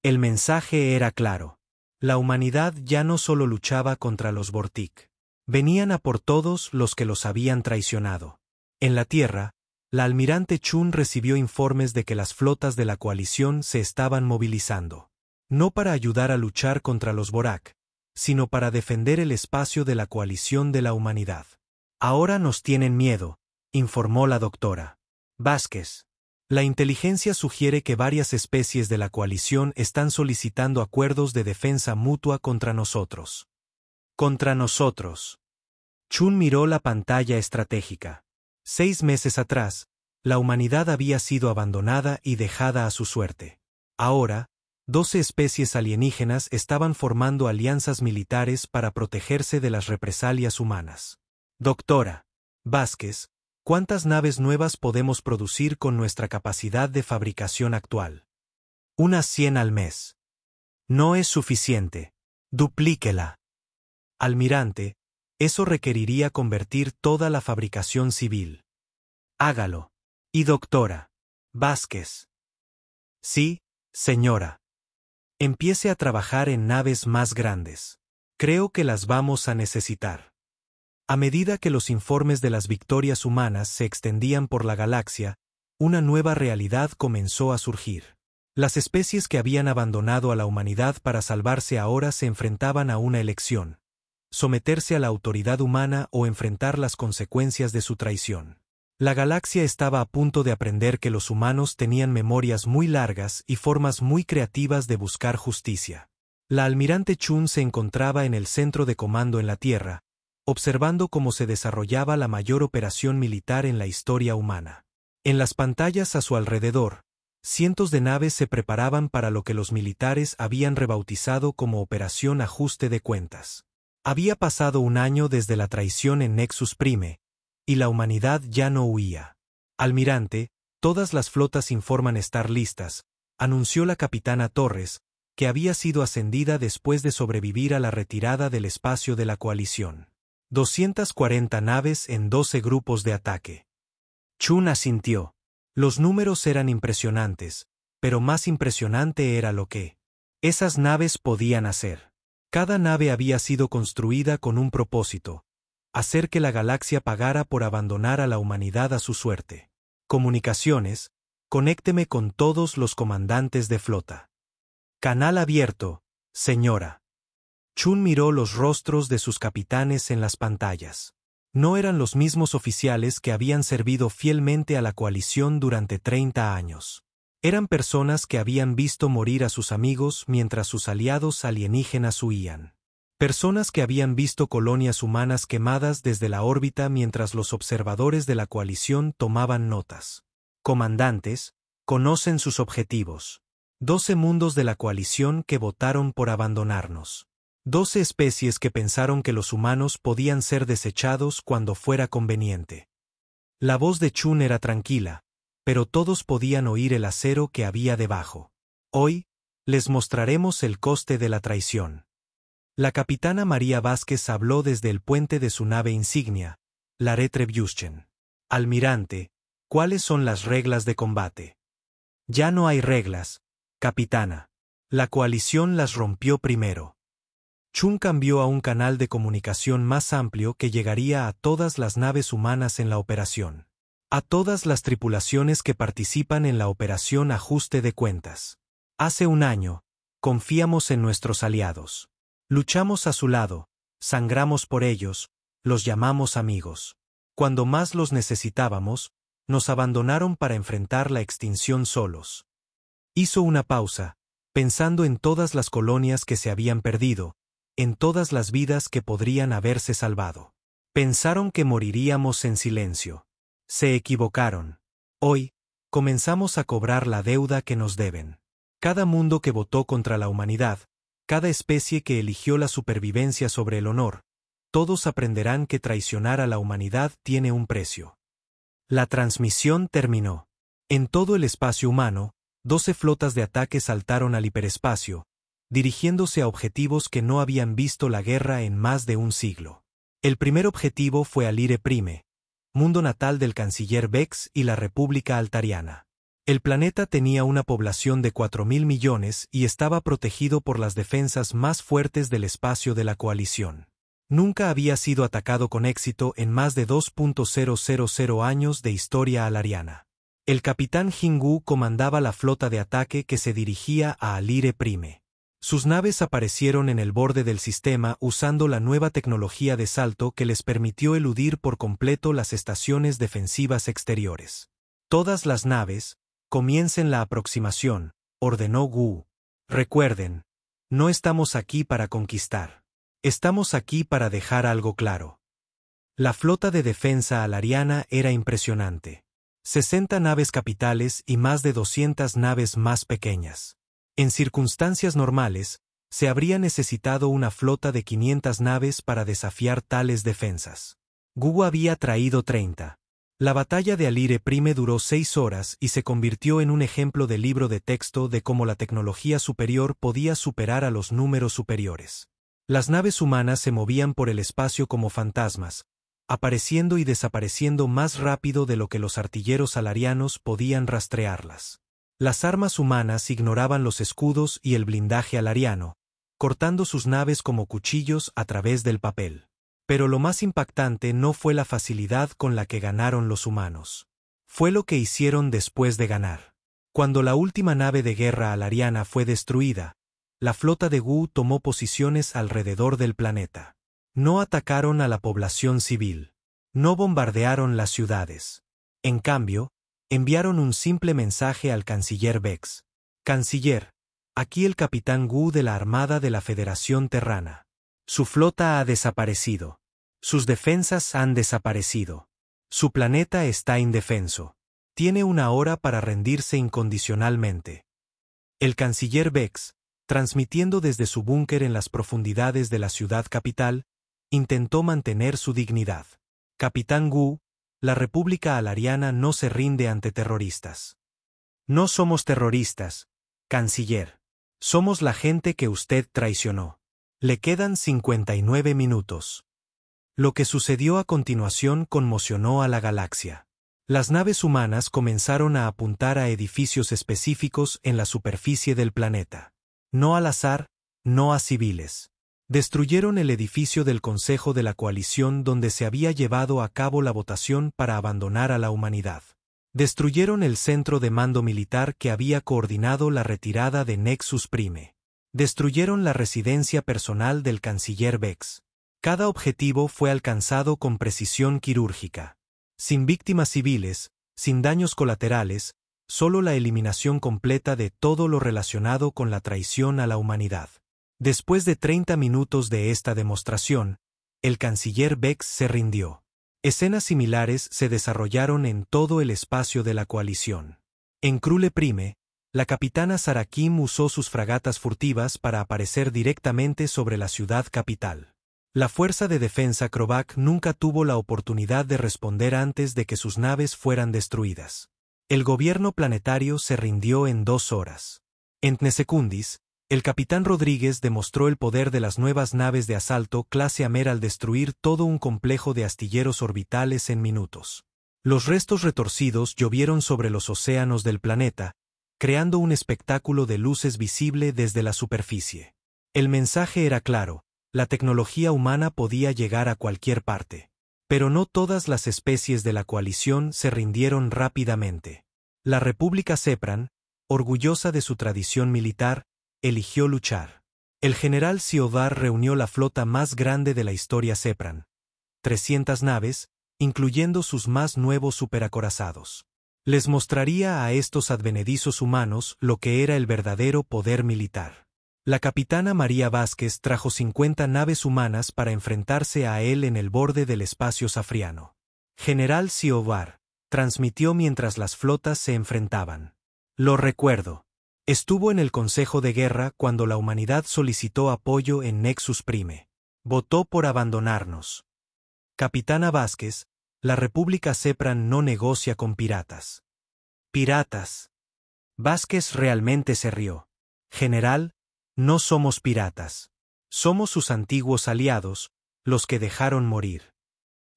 Speaker 1: El mensaje era claro. La humanidad ya no solo luchaba contra los Vortik. Venían a por todos los que los habían traicionado. En la Tierra, la almirante Chun recibió informes de que las flotas de la coalición se estaban movilizando. No para ayudar a luchar contra los Vorak, sino para defender el espacio de la coalición de la humanidad. Ahora nos tienen miedo, informó la doctora Vázquez. La inteligencia sugiere que varias especies de la coalición están solicitando acuerdos de defensa mutua contra nosotros. Contra nosotros. Chun miró la pantalla estratégica. 6 meses atrás, la humanidad había sido abandonada y dejada a su suerte. Ahora, 12 especies alienígenas estaban formando alianzas militares para protegerse de las represalias humanas. Doctora Vázquez, ¿cuántas naves nuevas podemos producir con nuestra capacidad de fabricación actual? Unas 100 al mes. No es suficiente. Duplíquela. Almirante, eso requeriría convertir toda la fabricación civil. Hágalo. Y doctora Vázquez. Sí, señora. Empiece a trabajar en naves más grandes. Creo que las vamos a necesitar. A medida que los informes de las victorias humanas se extendían por la galaxia, una nueva realidad comenzó a surgir. Las especies que habían abandonado a la humanidad para salvarse ahora se enfrentaban a una elección: someterse a la autoridad humana o enfrentar las consecuencias de su traición. La galaxia estaba a punto de aprender que los humanos tenían memorias muy largas y formas muy creativas de buscar justicia. La almirante Chun se encontraba en el centro de comando en la Tierra, observando cómo se desarrollaba la mayor operación militar en la historia humana. En las pantallas a su alrededor, cientos de naves se preparaban para lo que los militares habían rebautizado como Operación Ajuste de Cuentas. Había pasado un año desde la traición en Nexus Prime, y la humanidad ya no huía. Almirante, todas las flotas informan estar listas, anunció la capitana Torres, que había sido ascendida después de sobrevivir a la retirada del espacio de la coalición. 240 naves en 12 grupos de ataque. Chun asintió. Los números eran impresionantes, pero más impresionante era lo que esas naves podían hacer. Cada nave había sido construida con un propósito: hacer que la galaxia pagara por abandonar a la humanidad a su suerte. Comunicaciones, conécteme con todos los comandantes de flota. Canal abierto, señora. Chun miró los rostros de sus capitanes en las pantallas. No eran los mismos oficiales que habían servido fielmente a la coalición durante 30 años. Eran personas que habían visto morir a sus amigos mientras sus aliados alienígenas huían. Personas que habían visto colonias humanas quemadas desde la órbita mientras los observadores de la coalición tomaban notas. Comandantes, conocen sus objetivos. 12 mundos de la coalición que votaron por abandonarnos. 12 especies que pensaron que los humanos podían ser desechados cuando fuera conveniente. La voz de Chun era tranquila, pero todos podían oír el acero que había debajo. Hoy, les mostraremos el coste de la traición. La capitana María Vázquez habló desde el puente de su nave insignia, la Retribution. Almirante, ¿cuáles son las reglas de combate? Ya no hay reglas, capitana. La coalición las rompió primero. Chun cambió a un canal de comunicación más amplio que llegaría a todas las naves humanas en la operación. A todas las tripulaciones que participan en la operación Ajuste de Cuentas. Hace un año, confiamos en nuestros aliados. Luchamos a su lado, sangramos por ellos, los llamamos amigos. Cuando más los necesitábamos, nos abandonaron para enfrentar la extinción solos. Hizo una pausa, pensando en todas las colonias que se habían perdido, en todas las vidas que podrían haberse salvado. Pensaron que moriríamos en silencio. Se equivocaron. Hoy, comenzamos a cobrar la deuda que nos deben. Cada mundo que votó contra la humanidad, cada especie que eligió la supervivencia sobre el honor, todos aprenderán que traicionar a la humanidad tiene un precio. La transmisión terminó. En todo el espacio humano, 12 flotas de ataque saltaron al hiperespacio, dirigiéndose a objetivos que no habían visto la guerra en más de un siglo. El primer objetivo fue Alire Prime, mundo natal del canciller Vex y la República Altariana. El planeta tenía una población de 4.000 millones y estaba protegido por las defensas más fuertes del espacio de la coalición. Nunca había sido atacado con éxito en más de 2.000 años de historia alariana. El capitán Jingu comandaba la flota de ataque que se dirigía a Alire Prime. Sus naves aparecieron en el borde del sistema usando la nueva tecnología de salto que les permitió eludir por completo las estaciones defensivas exteriores. Todas las naves, comiencen la aproximación, ordenó Gu. Recuerden, no estamos aquí para conquistar. Estamos aquí para dejar algo claro. La flota de defensa alariana era impresionante. 60 naves capitales y más de 200 naves más pequeñas. En circunstancias normales, se habría necesitado una flota de 500 naves para desafiar tales defensas. Gu había traído 30. La batalla de Alire Prime duró 6 horas y se convirtió en un ejemplo de libro de texto de cómo la tecnología superior podía superar a los números superiores. Las naves humanas se movían por el espacio como fantasmas, apareciendo y desapareciendo más rápido de lo que los artilleros alarianos podían rastrearlas. Las armas humanas ignoraban los escudos y el blindaje alariano, cortando sus naves como cuchillos a través del papel. Pero lo más impactante no fue la facilidad con la que ganaron los humanos. Fue lo que hicieron después de ganar. Cuando la última nave de guerra alariana fue destruida, la flota de Gu tomó posiciones alrededor del planeta. No atacaron a la población civil. No bombardearon las ciudades. En cambio, enviaron un simple mensaje al canciller Vex. Canciller, aquí el capitán Gu de la Armada de la Federación Terrana. Su flota ha desaparecido. Sus defensas han desaparecido. Su planeta está indefenso. Tiene una hora para rendirse incondicionalmente. El canciller Vex, transmitiendo desde su búnker en las profundidades de la ciudad capital, intentó mantener su dignidad. Capitán Gu, la República Alariana no se rinde ante terroristas. No somos terroristas, canciller. Somos la gente que usted traicionó. Le quedan 59 minutos. Lo que sucedió a continuación conmocionó a la galaxia. Las naves humanas comenzaron a apuntar a edificios específicos en la superficie del planeta. No al azar, no a civiles. Destruyeron el edificio del Consejo de la Coalición donde se había llevado a cabo la votación para abandonar a la humanidad. Destruyeron el centro de mando militar que había coordinado la retirada de Nexus Prime. Destruyeron la residencia personal del canciller Vex. Cada objetivo fue alcanzado con precisión quirúrgica. Sin víctimas civiles, sin daños colaterales, solo la eliminación completa de todo lo relacionado con la traición a la humanidad. Después de 30 minutos de esta demostración, el canciller Bex se rindió. Escenas similares se desarrollaron en todo el espacio de la coalición. En Krule Prime, la capitana Sarah Kim usó sus fragatas furtivas para aparecer directamente sobre la ciudad capital. La Fuerza de Defensa Krovak nunca tuvo la oportunidad de responder antes de que sus naves fueran destruidas. El gobierno planetario se rindió en 2 horas. En Tnesecundis, el capitán Rodríguez demostró el poder de las nuevas naves de asalto clase Amer al destruir todo un complejo de astilleros orbitales en minutos. Los restos retorcidos llovieron sobre los océanos del planeta, creando un espectáculo de luces visible desde la superficie. El mensaje era claro: la tecnología humana podía llegar a cualquier parte. Pero no todas las especies de la coalición se rindieron rápidamente. La República Sepran, orgullosa de su tradición militar, eligió luchar. El general Siodar reunió la flota más grande de la historia Sepran. 300 naves, incluyendo sus más nuevos superacorazados. Les mostraría a estos advenedizos humanos lo que era el verdadero poder militar. La capitana María Vázquez trajo 50 naves humanas para enfrentarse a él en el borde del espacio safriano. General Siodar transmitió mientras las flotas se enfrentaban. Lo recuerdo. Estuvo en el Consejo de Guerra cuando la humanidad solicitó apoyo en Nexus Prime. Votó por abandonarnos. Capitana Vázquez, la República Sepran no negocia con piratas. ¿Piratas? Vázquez realmente se rió. General, no somos piratas. Somos sus antiguos aliados, los que dejaron morir.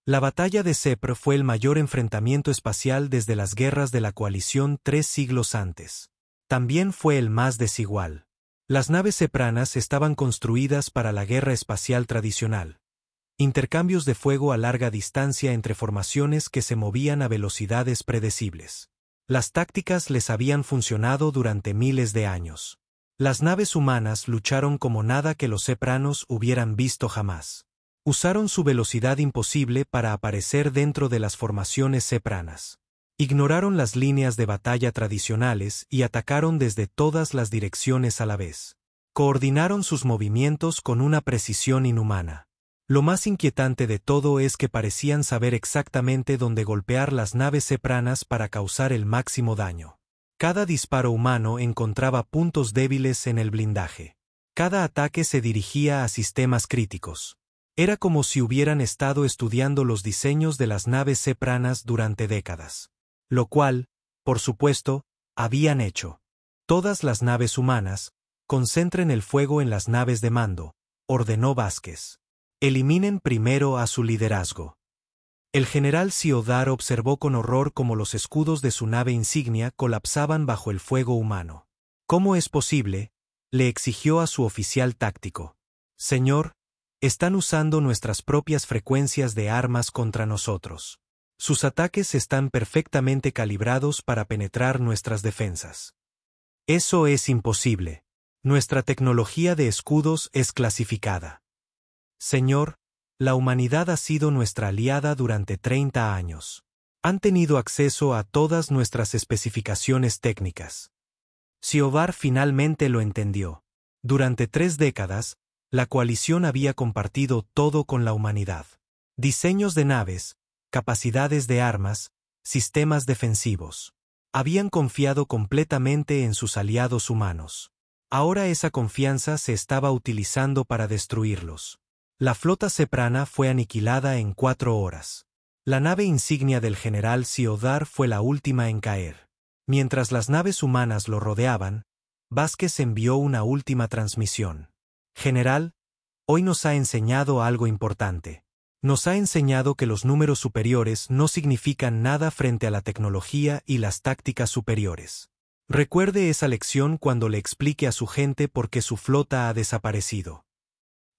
Speaker 1: La batalla de Sepr fue el mayor enfrentamiento espacial desde las guerras de la coalición 3 siglos antes. También fue el más desigual. Las naves sepranas estaban construidas para la guerra espacial tradicional. Intercambios de fuego a larga distancia entre formaciones que se movían a velocidades predecibles. Las tácticas les habían funcionado durante miles de años. Las naves humanas lucharon como nada que los sepranos hubieran visto jamás. Usaron su velocidad imposible para aparecer dentro de las formaciones sepranas. Ignoraron las líneas de batalla tradicionales y atacaron desde todas las direcciones a la vez. Coordinaron sus movimientos con una precisión inhumana. Lo más inquietante de todo es que parecían saber exactamente dónde golpear las naves sepranas para causar el máximo daño. Cada disparo humano encontraba puntos débiles en el blindaje. Cada ataque se dirigía a sistemas críticos. Era como si hubieran estado estudiando los diseños de las naves sepranas durante décadas. Lo cual, por supuesto, habían hecho. Todas las naves humanas, concentren el fuego en las naves de mando, ordenó Vázquez. Eliminen primero a su liderazgo. El general Siodar observó con horror cómo los escudos de su nave insignia colapsaban bajo el fuego humano. ¿Cómo es posible?, le exigió a su oficial táctico. Señor, están usando nuestras propias frecuencias de armas contra nosotros. Sus ataques están perfectamente calibrados para penetrar nuestras defensas. Eso es imposible. Nuestra tecnología de escudos es clasificada. Señor, la humanidad ha sido nuestra aliada durante 30 años. Han tenido acceso a todas nuestras especificaciones técnicas. Siodar finalmente lo entendió. Durante 3 décadas, la coalición había compartido todo con la humanidad. Diseños de naves, capacidades de armas, sistemas defensivos. Habían confiado completamente en sus aliados humanos. Ahora esa confianza se estaba utilizando para destruirlos. La flota seprana fue aniquilada en 4 horas. La nave insignia del general Siodar fue la última en caer. Mientras las naves humanas lo rodeaban, Vázquez envió una última transmisión. General, hoy nos ha enseñado algo importante. Nos ha enseñado que los números superiores no significan nada frente a la tecnología y las tácticas superiores. Recuerde esa lección cuando le explique a su gente por qué su flota ha desaparecido.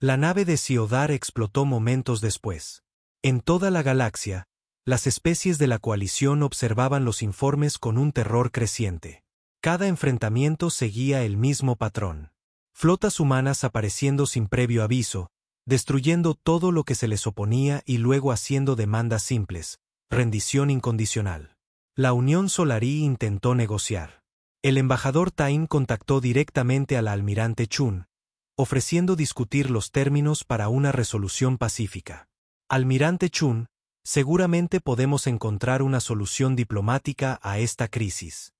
Speaker 1: La nave de Siodar explotó momentos después. En toda la galaxia, las especies de la coalición observaban los informes con un terror creciente. Cada enfrentamiento seguía el mismo patrón. Flotas humanas apareciendo sin previo aviso, destruyendo todo lo que se les oponía y luego haciendo demandas simples, rendición incondicional. La Unión Solarí intentó negociar. El embajador Tain contactó directamente al almirante Chun, ofreciendo discutir los términos para una resolución pacífica. Almirante Chun, seguramente podemos encontrar una solución diplomática a esta crisis.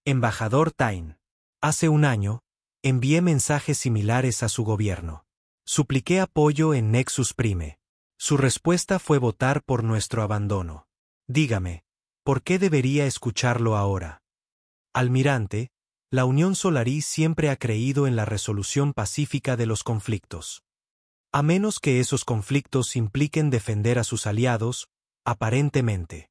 Speaker 1: Embajador Tain. Hace un año, envié mensajes similares a su gobierno. Supliqué apoyo en Nexus Prime. Su respuesta fue votar por nuestro abandono. Dígame, ¿por qué debería escucharlo ahora? Almirante, la Unión Solarí siempre ha creído en la resolución pacífica de los conflictos. A menos que esos conflictos impliquen defender a sus aliados, aparentemente.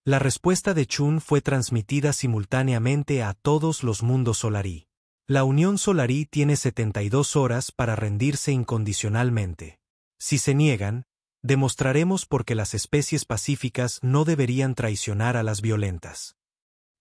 Speaker 1: La respuesta de Chun fue transmitida simultáneamente a todos los mundos Solarí. La Unión Solarí tiene 72 horas para rendirse incondicionalmente. Si se niegan, demostraremos por qué las especies pacíficas no deberían traicionar a las violentas.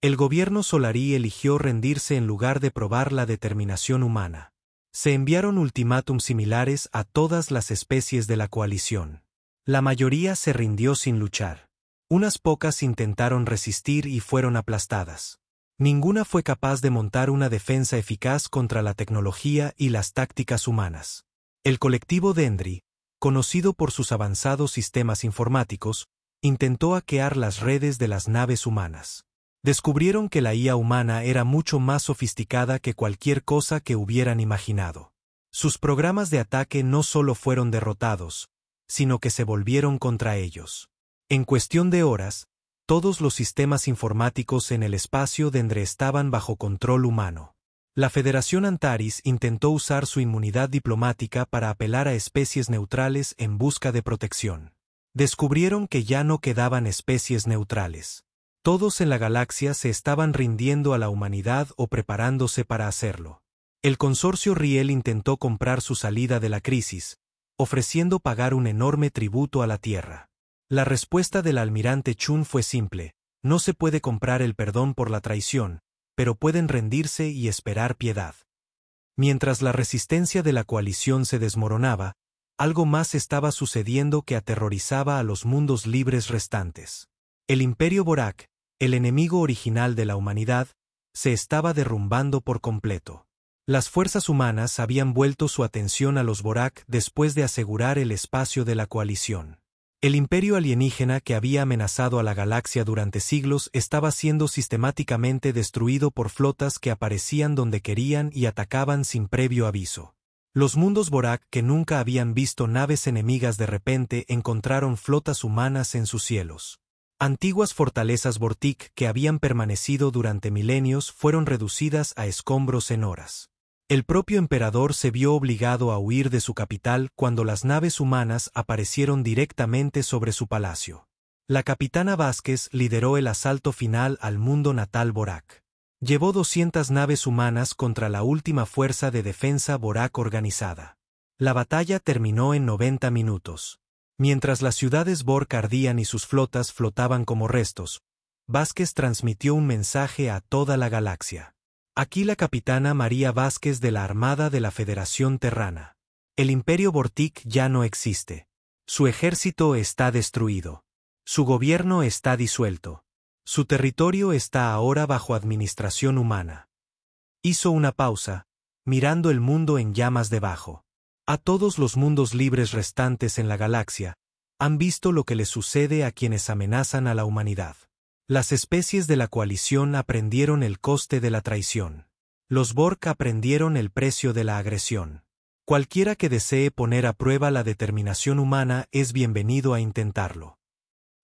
Speaker 1: El gobierno Solarí eligió rendirse en lugar de probar la determinación humana. Se enviaron ultimátums similares a todas las especies de la coalición. La mayoría se rindió sin luchar. Unas pocas intentaron resistir y fueron aplastadas. Ninguna fue capaz de montar una defensa eficaz contra la tecnología y las tácticas humanas. El colectivo Dendri, conocido por sus avanzados sistemas informáticos, intentó hackear las redes de las naves humanas. Descubrieron que la IA humana era mucho más sofisticada que cualquier cosa que hubieran imaginado. Sus programas de ataque no solo fueron derrotados, sino que se volvieron contra ellos. En cuestión de horas, todos los sistemas informáticos en el espacio Dendri estaban bajo control humano. La Federación Antares intentó usar su inmunidad diplomática para apelar a especies neutrales en busca de protección. Descubrieron que ya no quedaban especies neutrales. Todos en la galaxia se estaban rindiendo a la humanidad o preparándose para hacerlo. El consorcio Riel intentó comprar su salida de la crisis, ofreciendo pagar un enorme tributo a la Tierra. La respuesta del almirante Chun fue simple: no se puede comprar el perdón por la traición, pero pueden rendirse y esperar piedad. Mientras la resistencia de la coalición se desmoronaba, algo más estaba sucediendo que aterrorizaba a los mundos libres restantes. El Imperio Borak, el enemigo original de la humanidad, se estaba derrumbando por completo. Las fuerzas humanas habían vuelto su atención a los Borak después de asegurar el espacio de la coalición. El imperio alienígena que había amenazado a la galaxia durante siglos estaba siendo sistemáticamente destruido por flotas que aparecían donde querían y atacaban sin previo aviso. Los mundos Borak, que nunca habían visto naves enemigas, de repente encontraron flotas humanas en sus cielos. Antiguas fortalezas Vortic que habían permanecido durante milenios fueron reducidas a escombros en horas. El propio emperador se vio obligado a huir de su capital cuando las naves humanas aparecieron directamente sobre su palacio. La capitana Vázquez lideró el asalto final al mundo natal Borak. Llevó 200 naves humanas contra la última fuerza de defensa Borak organizada. La batalla terminó en 90 minutos. Mientras las ciudades Borg ardían y sus flotas flotaban como restos, Vázquez transmitió un mensaje a toda la galaxia. Aquí la capitana María Vázquez de la Armada de la Federación Terrana. El Imperio Vortic ya no existe. Su ejército está destruido. Su gobierno está disuelto. Su territorio está ahora bajo administración humana. Hizo una pausa, mirando el mundo en llamas debajo. A todos los mundos libres restantes en la galaxia, han visto lo que les sucede a quienes amenazan a la humanidad. Las especies de la coalición aprendieron el coste de la traición. Los Borg aprendieron el precio de la agresión. Cualquiera que desee poner a prueba la determinación humana es bienvenido a intentarlo.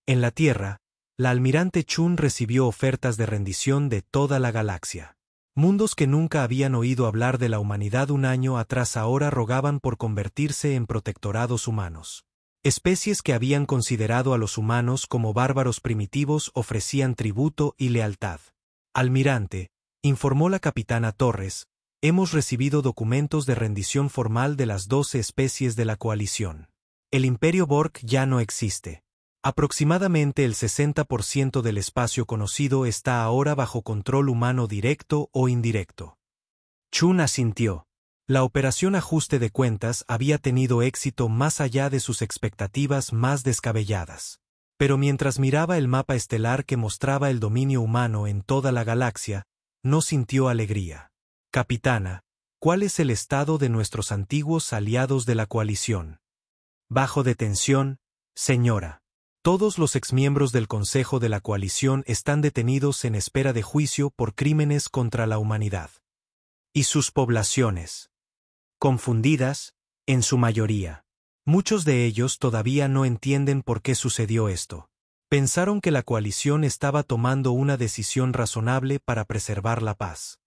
Speaker 1: En la Tierra, la almirante Chun recibió ofertas de rendición de toda la galaxia. Mundos que nunca habían oído hablar de la humanidad un año atrás ahora rogaban por convertirse en protectorados humanos. Especies que habían considerado a los humanos como bárbaros primitivos ofrecían tributo y lealtad. Almirante, informó la capitana Torres, hemos recibido documentos de rendición formal de las 12 especies de la coalición. El Imperio Borg ya no existe. Aproximadamente el 60% del espacio conocido está ahora bajo control humano directo o indirecto. Chun asintió. La operación ajuste de cuentas había tenido éxito más allá de sus expectativas más descabelladas. Pero mientras miraba el mapa estelar que mostraba el dominio humano en toda la galaxia, no sintió alegría. Capitana, ¿cuál es el estado de nuestros antiguos aliados de la coalición? Bajo detención, señora. Todos los exmiembros del Consejo de la Coalición están detenidos en espera de juicio por crímenes contra la humanidad. Y sus poblaciones. Confundidas, en su mayoría. Muchos de ellos todavía no entienden por qué sucedió esto. Pensaron que la coalición estaba tomando una decisión razonable para preservar la paz.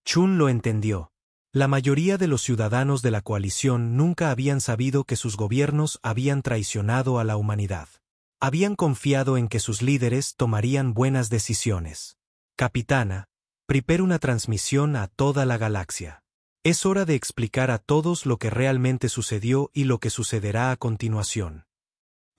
Speaker 1: Chun lo entendió. La mayoría de los ciudadanos de la coalición nunca habían sabido que sus gobiernos habían traicionado a la humanidad. Habían confiado en que sus líderes tomarían buenas decisiones. Capitana, prepare una transmisión a toda la galaxia. Es hora de explicar a todos lo que realmente sucedió y lo que sucederá a continuación.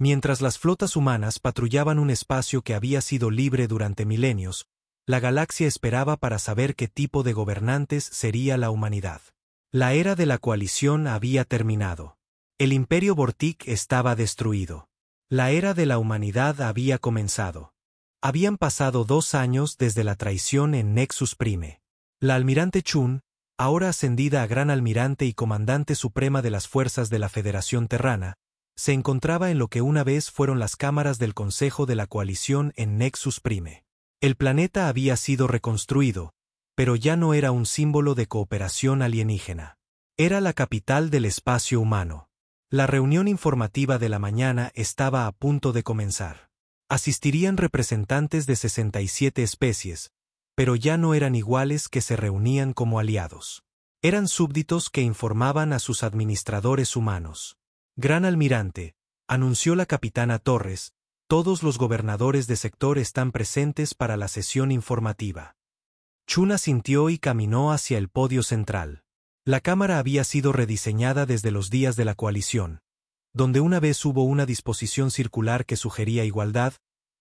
Speaker 1: Mientras las flotas humanas patrullaban un espacio que había sido libre durante milenios, la galaxia esperaba para saber qué tipo de gobernantes sería la humanidad. La era de la coalición había terminado. El Imperio Vortic estaba destruido. La era de la humanidad había comenzado. Habían pasado 2 años desde la traición en Nexus Prime. La almirante Chun, ahora ascendida a gran almirante y comandante suprema de las fuerzas de la Federación Terrana, se encontraba en lo que una vez fueron las cámaras del Consejo de la Coalición en Nexus Prime. El planeta había sido reconstruido, pero ya no era un símbolo de cooperación alienígena. Era la capital del espacio humano. La reunión informativa de la mañana estaba a punto de comenzar. Asistirían representantes de 67 especies, pero ya no eran iguales que se reunían como aliados. Eran súbditos que informaban a sus administradores humanos. Gran almirante, anunció la capitana Torres, todos los gobernadores de sector están presentes para la sesión informativa. Chun asintió y caminó hacia el podio central. La cámara había sido rediseñada desde los días de la coalición. Donde una vez hubo una disposición circular que sugería igualdad,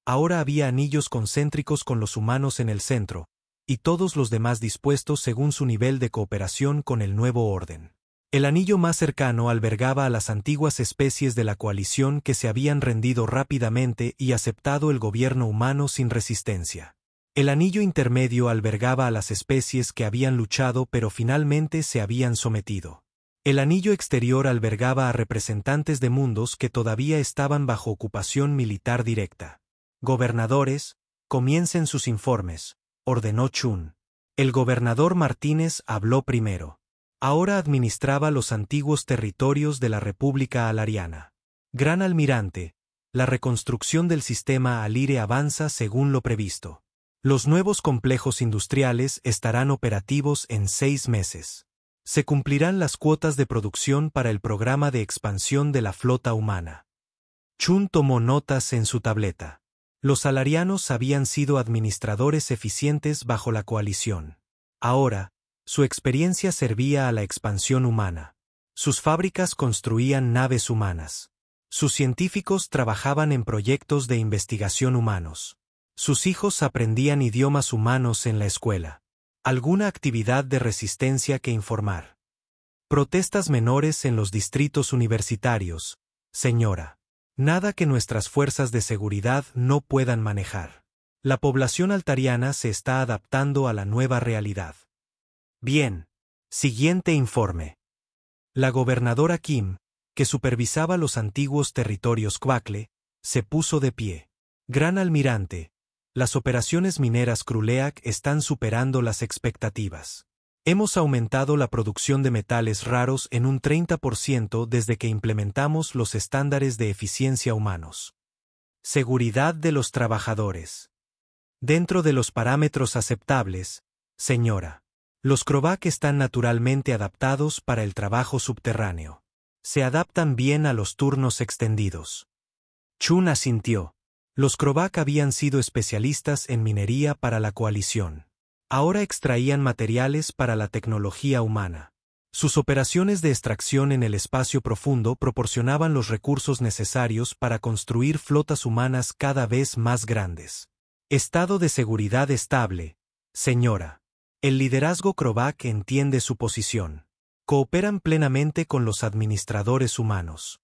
Speaker 1: ahora había anillos concéntricos con los humanos en el centro, y todos los demás dispuestos según su nivel de cooperación con el nuevo orden. El anillo más cercano albergaba a las antiguas especies de la coalición que se habían rendido rápidamente y aceptado el gobierno humano sin resistencia. El anillo intermedio albergaba a las especies que habían luchado pero finalmente se habían sometido. El anillo exterior albergaba a representantes de mundos que todavía estaban bajo ocupación militar directa. Gobernadores, comiencen sus informes, ordenó Chun. El gobernador Martínez habló primero. Ahora administraba los antiguos territorios de la República Alariana. Gran almirante, la reconstrucción del sistema Alire avanza según lo previsto. Los nuevos complejos industriales estarán operativos en 6 meses. Se cumplirán las cuotas de producción para el programa de expansión de la flota humana. Chun tomó notas en su tableta. Los alarianos habían sido administradores eficientes bajo la coalición. Ahora, su experiencia servía a la expansión humana. Sus fábricas construían naves humanas. Sus científicos trabajaban en proyectos de investigación humanos. Sus hijos aprendían idiomas humanos en la escuela. Alguna actividad de resistencia que informar. Protestas menores en los distritos universitarios, señora. Nada que nuestras fuerzas de seguridad no puedan manejar. La población altariana se está adaptando a la nueva realidad. Bien. Siguiente informe. La gobernadora Kim, que supervisaba los antiguos territorios Quacle, se puso de pie. Gran almirante, las operaciones mineras Kruleak están superando las expectativas. Hemos aumentado la producción de metales raros en un 30% desde que implementamos los estándares de eficiencia humanos. Seguridad de los trabajadores. Dentro de los parámetros aceptables, señora. Los Krovak están naturalmente adaptados para el trabajo subterráneo. Se adaptan bien a los turnos extendidos. Chun asintió. Los Krovak habían sido especialistas en minería para la coalición. Ahora extraían materiales para la tecnología humana. Sus operaciones de extracción en el espacio profundo proporcionaban los recursos necesarios para construir flotas humanas cada vez más grandes. Estado de seguridad estable, señora. El liderazgo Krovak entiende su posición. Cooperan plenamente con los administradores humanos.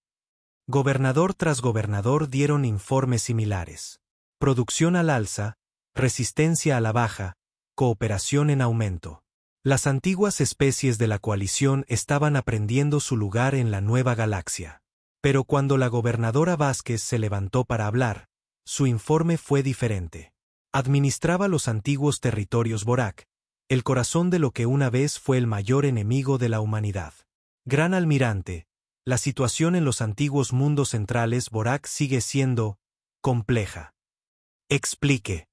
Speaker 1: Gobernador tras gobernador dieron informes similares. Producción al alza, resistencia a la baja, cooperación en aumento. Las antiguas especies de la coalición estaban aprendiendo su lugar en la nueva galaxia. Pero cuando la gobernadora Vázquez se levantó para hablar, su informe fue diferente. Administraba los antiguos territorios Borak, el corazón de lo que una vez fue el mayor enemigo de la humanidad. Gran almirante, la situación en los antiguos mundos centrales Borak sigue siendo compleja. Explique.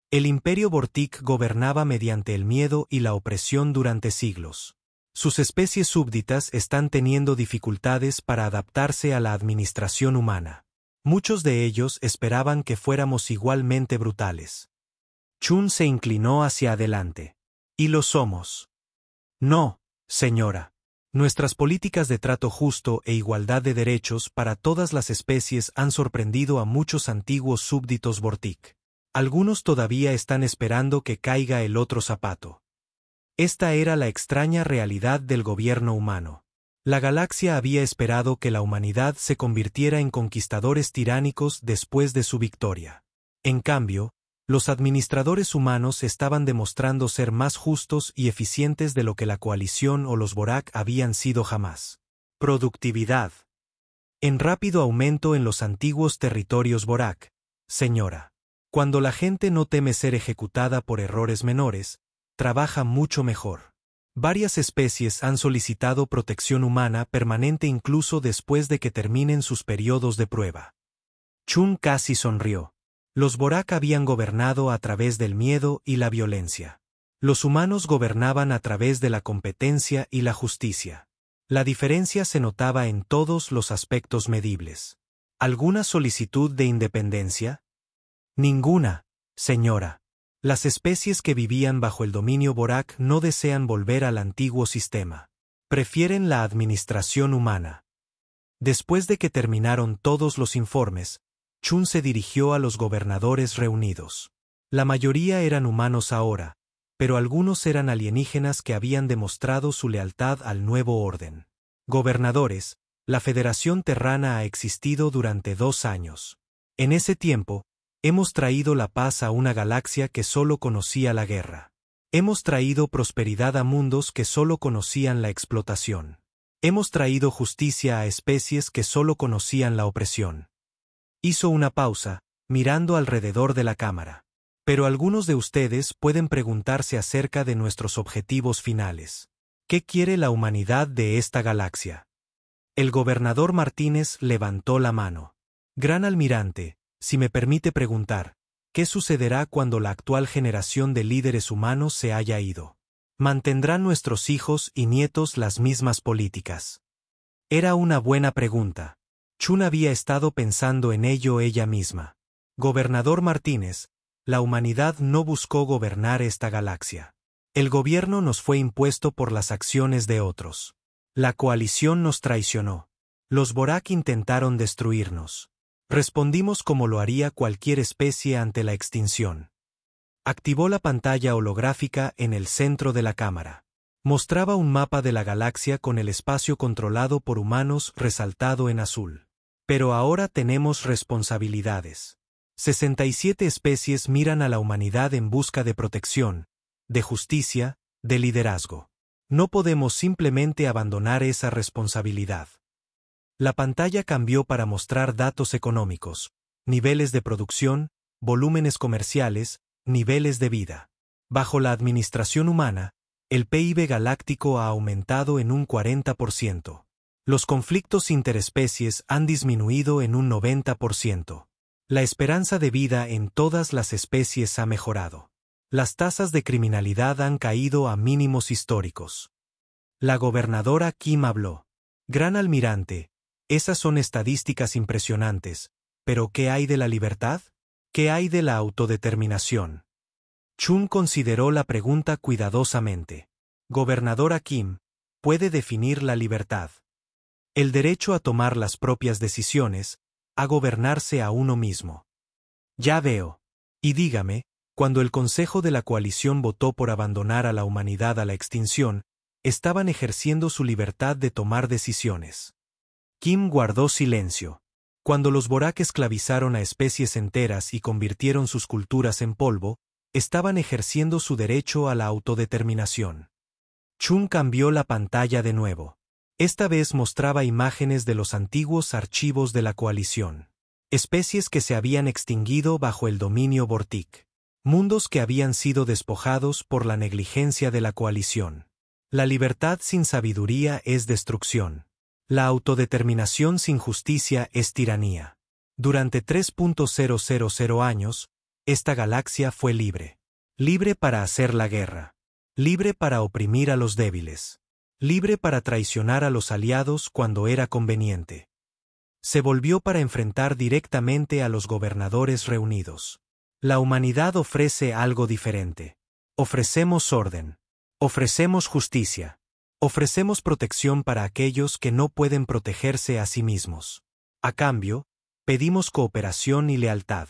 Speaker 1: El imperio Vortic gobernaba mediante el miedo y la opresión durante siglos. Sus especies súbditas están teniendo dificultades para adaptarse a la administración humana. Muchos de ellos esperaban que fuéramos igualmente brutales. Chun se inclinó hacia adelante. ¿Y lo somos? No, señora. Nuestras políticas de trato justo e igualdad de derechos para todas las especies han sorprendido a muchos antiguos súbditos Vortic. Algunos todavía están esperando que caiga el otro zapato. Esta era la extraña realidad del gobierno humano. La galaxia había esperado que la humanidad se convirtiera en conquistadores tiránicos después de su victoria. En cambio, los administradores humanos estaban demostrando ser más justos y eficientes de lo que la coalición o los Borak habían sido jamás. Productividad. En rápido aumento en los antiguos territorios Borak, señora. Cuando la gente no teme ser ejecutada por errores menores, trabaja mucho mejor. Varias especies han solicitado protección humana permanente incluso después de que terminen sus periodos de prueba. Chun casi sonrió. Los Borak habían gobernado a través del miedo y la violencia. Los humanos gobernaban a través de la competencia y la justicia. La diferencia se notaba en todos los aspectos medibles. ¿Alguna solicitud de independencia? Ninguna, señora. Las especies que vivían bajo el dominio Borak no desean volver al antiguo sistema. Prefieren la administración humana. Después de que terminaron todos los informes, Chun se dirigió a los gobernadores reunidos. La mayoría eran humanos ahora, pero algunos eran alienígenas que habían demostrado su lealtad al nuevo orden. Gobernadores, la Federación Terrana ha existido durante 2 años. En ese tiempo, hemos traído la paz a una galaxia que solo conocía la guerra. Hemos traído prosperidad a mundos que solo conocían la explotación. Hemos traído justicia a especies que solo conocían la opresión. Hizo una pausa, mirando alrededor de la cámara. Pero algunos de ustedes pueden preguntarse acerca de nuestros objetivos finales. ¿Qué quiere la humanidad de esta galaxia? El gobernador Martínez levantó la mano. Gran almirante, si me permite preguntar, ¿qué sucederá cuando la actual generación de líderes humanos se haya ido? ¿Mantendrán nuestros hijos y nietos las mismas políticas? Era una buena pregunta. Chun había estado pensando en ello ella misma. Gobernador Martínez, la humanidad no buscó gobernar esta galaxia. El gobierno nos fue impuesto por las acciones de otros. La coalición nos traicionó. Los Borak intentaron destruirnos. Respondimos como lo haría cualquier especie ante la extinción. Activó la pantalla holográfica en el centro de la cámara. Mostraba un mapa de la galaxia con el espacio controlado por humanos resaltado en azul. Pero ahora tenemos responsabilidades. 67 especies miran a la humanidad en busca de protección, de justicia, de liderazgo. No podemos simplemente abandonar esa responsabilidad. La pantalla cambió para mostrar datos económicos, niveles de producción, volúmenes comerciales, niveles de vida. Bajo la administración humana, el PIB galáctico ha aumentado en un 40%. Los conflictos interespecies han disminuido en un 90%. La esperanza de vida en todas las especies ha mejorado. Las tasas de criminalidad han caído a mínimos históricos. La gobernadora Kim habló. Gran almirante, esas son estadísticas impresionantes, pero ¿qué hay de la libertad? ¿Qué hay de la autodeterminación? Chun consideró la pregunta cuidadosamente. Gobernadora Kim, ¿puede definir la libertad? El derecho a tomar las propias decisiones, a gobernarse a uno mismo. Ya veo. Y dígame, cuando el Consejo de la Coalición votó por abandonar a la humanidad a la extinción, estaban ejerciendo su libertad de tomar decisiones. Kim guardó silencio. Cuando los Borak esclavizaron a especies enteras y convirtieron sus culturas en polvo, estaban ejerciendo su derecho a la autodeterminación. Chun cambió la pantalla de nuevo. Esta vez mostraba imágenes de los antiguos archivos de la coalición. Especies que se habían extinguido bajo el dominio Vortic. Mundos que habían sido despojados por la negligencia de la coalición. La libertad sin sabiduría es destrucción. La autodeterminación sin justicia es tiranía. Durante 3.000 años, esta galaxia fue libre. Libre para hacer la guerra. Libre para oprimir a los débiles. Libre para traicionar a los aliados cuando era conveniente. Se volvió para enfrentar directamente a los gobernadores reunidos. La humanidad ofrece algo diferente. Ofrecemos orden. Ofrecemos justicia. Ofrecemos protección para aquellos que no pueden protegerse a sí mismos. A cambio, pedimos cooperación y lealtad.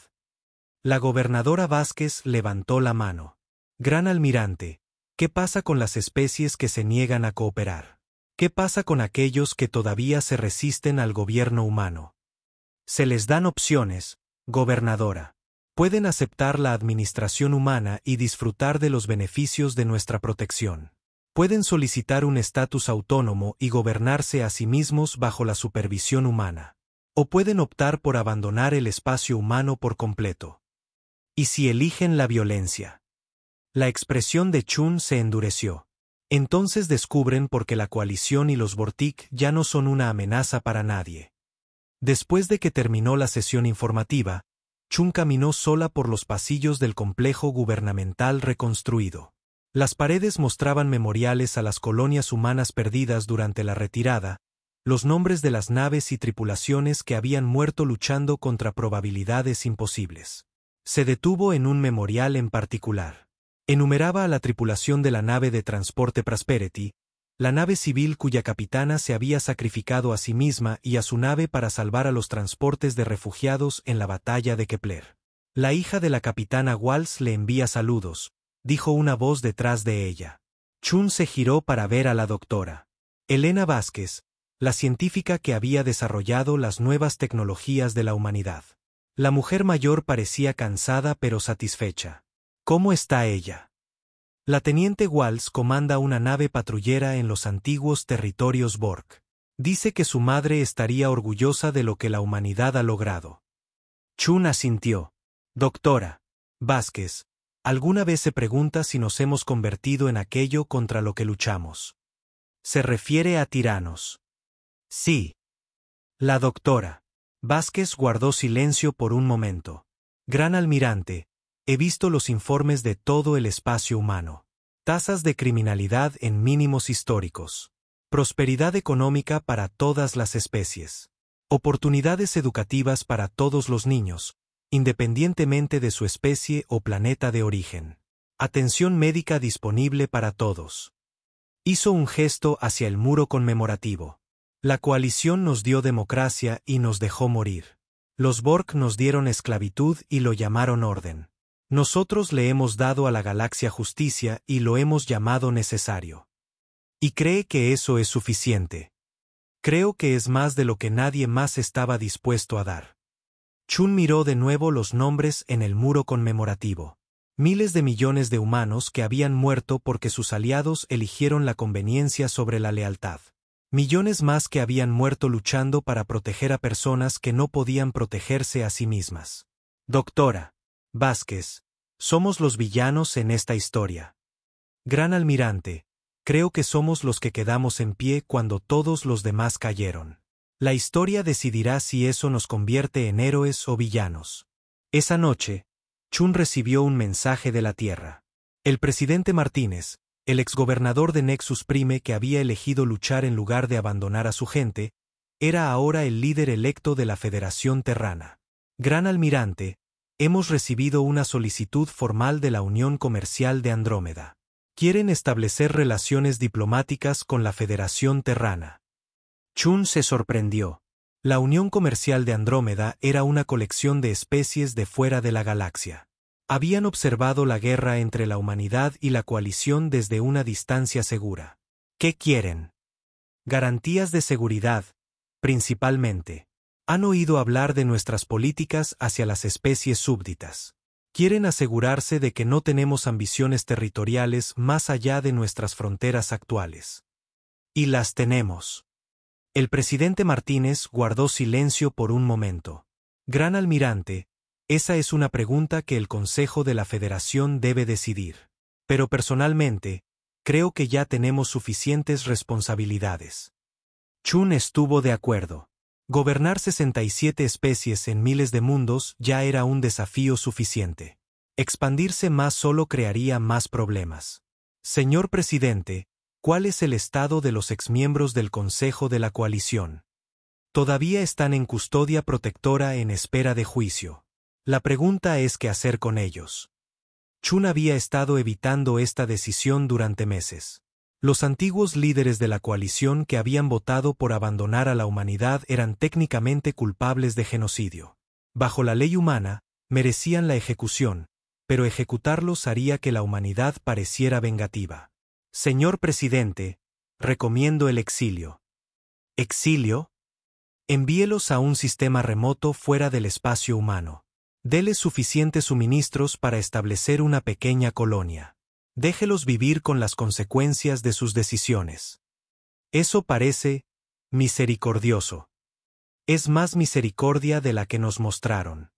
Speaker 1: La gobernadora Vázquez levantó la mano. Gran almirante, ¿qué pasa con las especies que se niegan a cooperar? ¿Qué pasa con aquellos que todavía se resisten al gobierno humano? Se les dan opciones, gobernadora. Pueden aceptar la administración humana y disfrutar de los beneficios de nuestra protección. Pueden solicitar un estatus autónomo y gobernarse a sí mismos bajo la supervisión humana. O pueden optar por abandonar el espacio humano por completo. ¿Y si eligen la violencia? La expresión de Chun se endureció. Entonces descubren por qué la coalición y los Vortic ya no son una amenaza para nadie. Después de que terminó la sesión informativa, Chun caminó sola por los pasillos del complejo gubernamental reconstruido. Las paredes mostraban memoriales a las colonias humanas perdidas durante la retirada, los nombres de las naves y tripulaciones que habían muerto luchando contra probabilidades imposibles. Se detuvo en un memorial en particular. Enumeraba a la tripulación de la nave de transporte Prosperity, la nave civil cuya capitana se había sacrificado a sí misma y a su nave para salvar a los transportes de refugiados en la batalla de Kepler. La hija de la capitana Walsh le envía saludos, dijo una voz detrás de ella. Chun se giró para ver a la doctora. Elena Vázquez, la científica que había desarrollado las nuevas tecnologías de la humanidad. La mujer mayor parecía cansada pero satisfecha. ¿Cómo está ella? La teniente Walsh comanda una nave patrullera en los antiguos territorios Borg. Dice que su madre estaría orgullosa de lo que la humanidad ha logrado. Chun asintió. Doctora Vázquez, ¿alguna vez se pregunta si nos hemos convertido en aquello contra lo que luchamos? ¿Se refiere a tiranos? Sí. La doctora Vázquez guardó silencio por un momento. Gran almirante, he visto los informes de todo el espacio humano. Tasas de criminalidad en mínimos históricos. Prosperidad económica para todas las especies. Oportunidades educativas para todos los niños, independientemente de su especie o planeta de origen. Atención médica disponible para todos. Hizo un gesto hacia el muro conmemorativo. La coalición nos dio democracia y nos dejó morir. Los Borg nos dieron esclavitud y lo llamaron orden. Nosotros le hemos dado a la galaxia justicia y lo hemos llamado necesario. ¿Y cree que eso es suficiente? Creo que es más de lo que nadie más estaba dispuesto a dar. Chun miró de nuevo los nombres en el muro conmemorativo. Miles de millones de humanos que habían muerto porque sus aliados eligieron la conveniencia sobre la lealtad. Millones más que habían muerto luchando para proteger a personas que no podían protegerse a sí mismas. Doctora Vázquez, somos los villanos en esta historia. Gran almirante, creo que somos los que quedamos en pie cuando todos los demás cayeron. La historia decidirá si eso nos convierte en héroes o villanos. Esa noche, Chun recibió un mensaje de la Tierra. El presidente Martínez, el exgobernador de Nexus Prime que había elegido luchar en lugar de abandonar a su gente, era ahora el líder electo de la Federación Terrana. Gran almirante, hemos recibido una solicitud formal de la Unión Comercial de Andrómeda. Quieren establecer relaciones diplomáticas con la Federación Terrana. Chun se sorprendió. La Unión Comercial de Andrómeda era una colección de especies de fuera de la galaxia. Habían observado la guerra entre la humanidad y la coalición desde una distancia segura. ¿Qué quieren? Garantías de seguridad, principalmente. Han oído hablar de nuestras políticas hacia las especies súbditas. Quieren asegurarse de que no tenemos ambiciones territoriales más allá de nuestras fronteras actuales. Y las tenemos. El presidente Martínez guardó silencio por un momento. Gran almirante, esa es una pregunta que el Consejo de la Federación debe decidir. Pero personalmente, creo que ya tenemos suficientes responsabilidades. Chun estuvo de acuerdo. Gobernar 67 especies en miles de mundos ya era un desafío suficiente. Expandirse más solo crearía más problemas. Señor presidente, ¿cuál es el estado de los exmiembros del Consejo de la Coalición? Todavía están en custodia protectora en espera de juicio. La pregunta es qué hacer con ellos. Chun había estado evitando esta decisión durante meses. Los antiguos líderes de la coalición que habían votado por abandonar a la humanidad eran técnicamente culpables de genocidio. Bajo la ley humana, merecían la ejecución, pero ejecutarlos haría que la humanidad pareciera vengativa. Señor presidente, recomiendo el exilio. ¿Exilio? Envíelos a un sistema remoto fuera del espacio humano. Déles suficientes suministros para establecer una pequeña colonia. Déjelos vivir con las consecuencias de sus decisiones. Eso parece misericordioso. Es más misericordia de la que nos mostraron.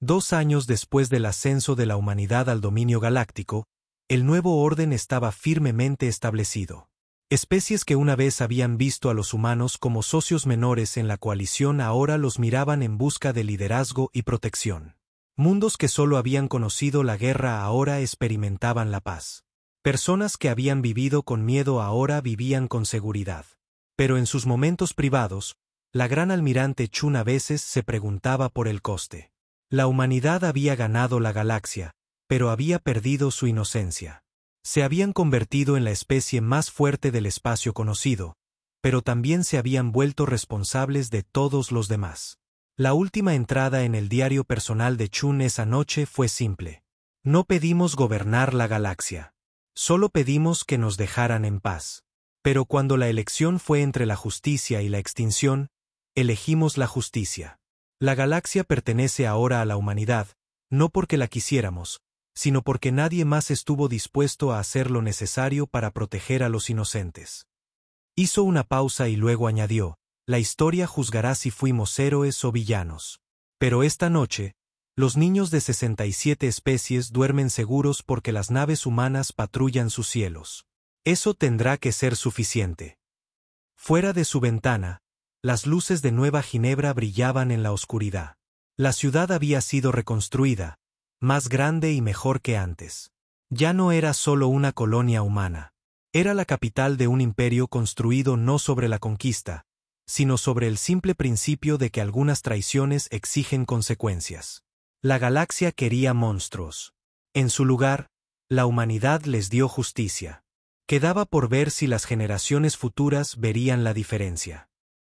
Speaker 1: 2 años después del ascenso de la humanidad al dominio galáctico, el nuevo orden estaba firmemente establecido. Especies que una vez habían visto a los humanos como socios menores en la coalición ahora los miraban en busca de liderazgo y protección. Mundos que solo habían conocido la guerra ahora experimentaban la paz. Personas que habían vivido con miedo ahora vivían con seguridad. Pero en sus momentos privados, la gran almirante Chun a veces se preguntaba por el coste. La humanidad había ganado la galaxia, pero había perdido su inocencia. Se habían convertido en la especie más fuerte del espacio conocido, pero también se habían vuelto responsables de todos los demás. La última entrada en el diario personal de Chun esa noche fue simple. No pedimos gobernar la galaxia. Solo pedimos que nos dejaran en paz. Pero cuando la elección fue entre la justicia y la extinción, elegimos la justicia. La galaxia pertenece ahora a la humanidad, no porque la quisiéramos, sino porque nadie más estuvo dispuesto a hacer lo necesario para proteger a los inocentes. Hizo una pausa y luego añadió, la historia juzgará si fuimos héroes o villanos. Pero esta noche, los niños de 67 especies duermen seguros porque las naves humanas patrullan sus cielos. Eso tendrá que ser suficiente. Fuera de su ventana, las luces de Nueva Ginebra brillaban en la oscuridad. La ciudad había sido reconstruida, más grande y mejor que antes. Ya no era solo una colonia humana. Era la capital de un imperio construido no sobre la conquista, sino sobre el simple principio de que algunas traiciones exigen consecuencias. La galaxia quería monstruos. En su lugar, la humanidad les dio justicia. Quedaba por ver si las generaciones futuras verían la diferencia.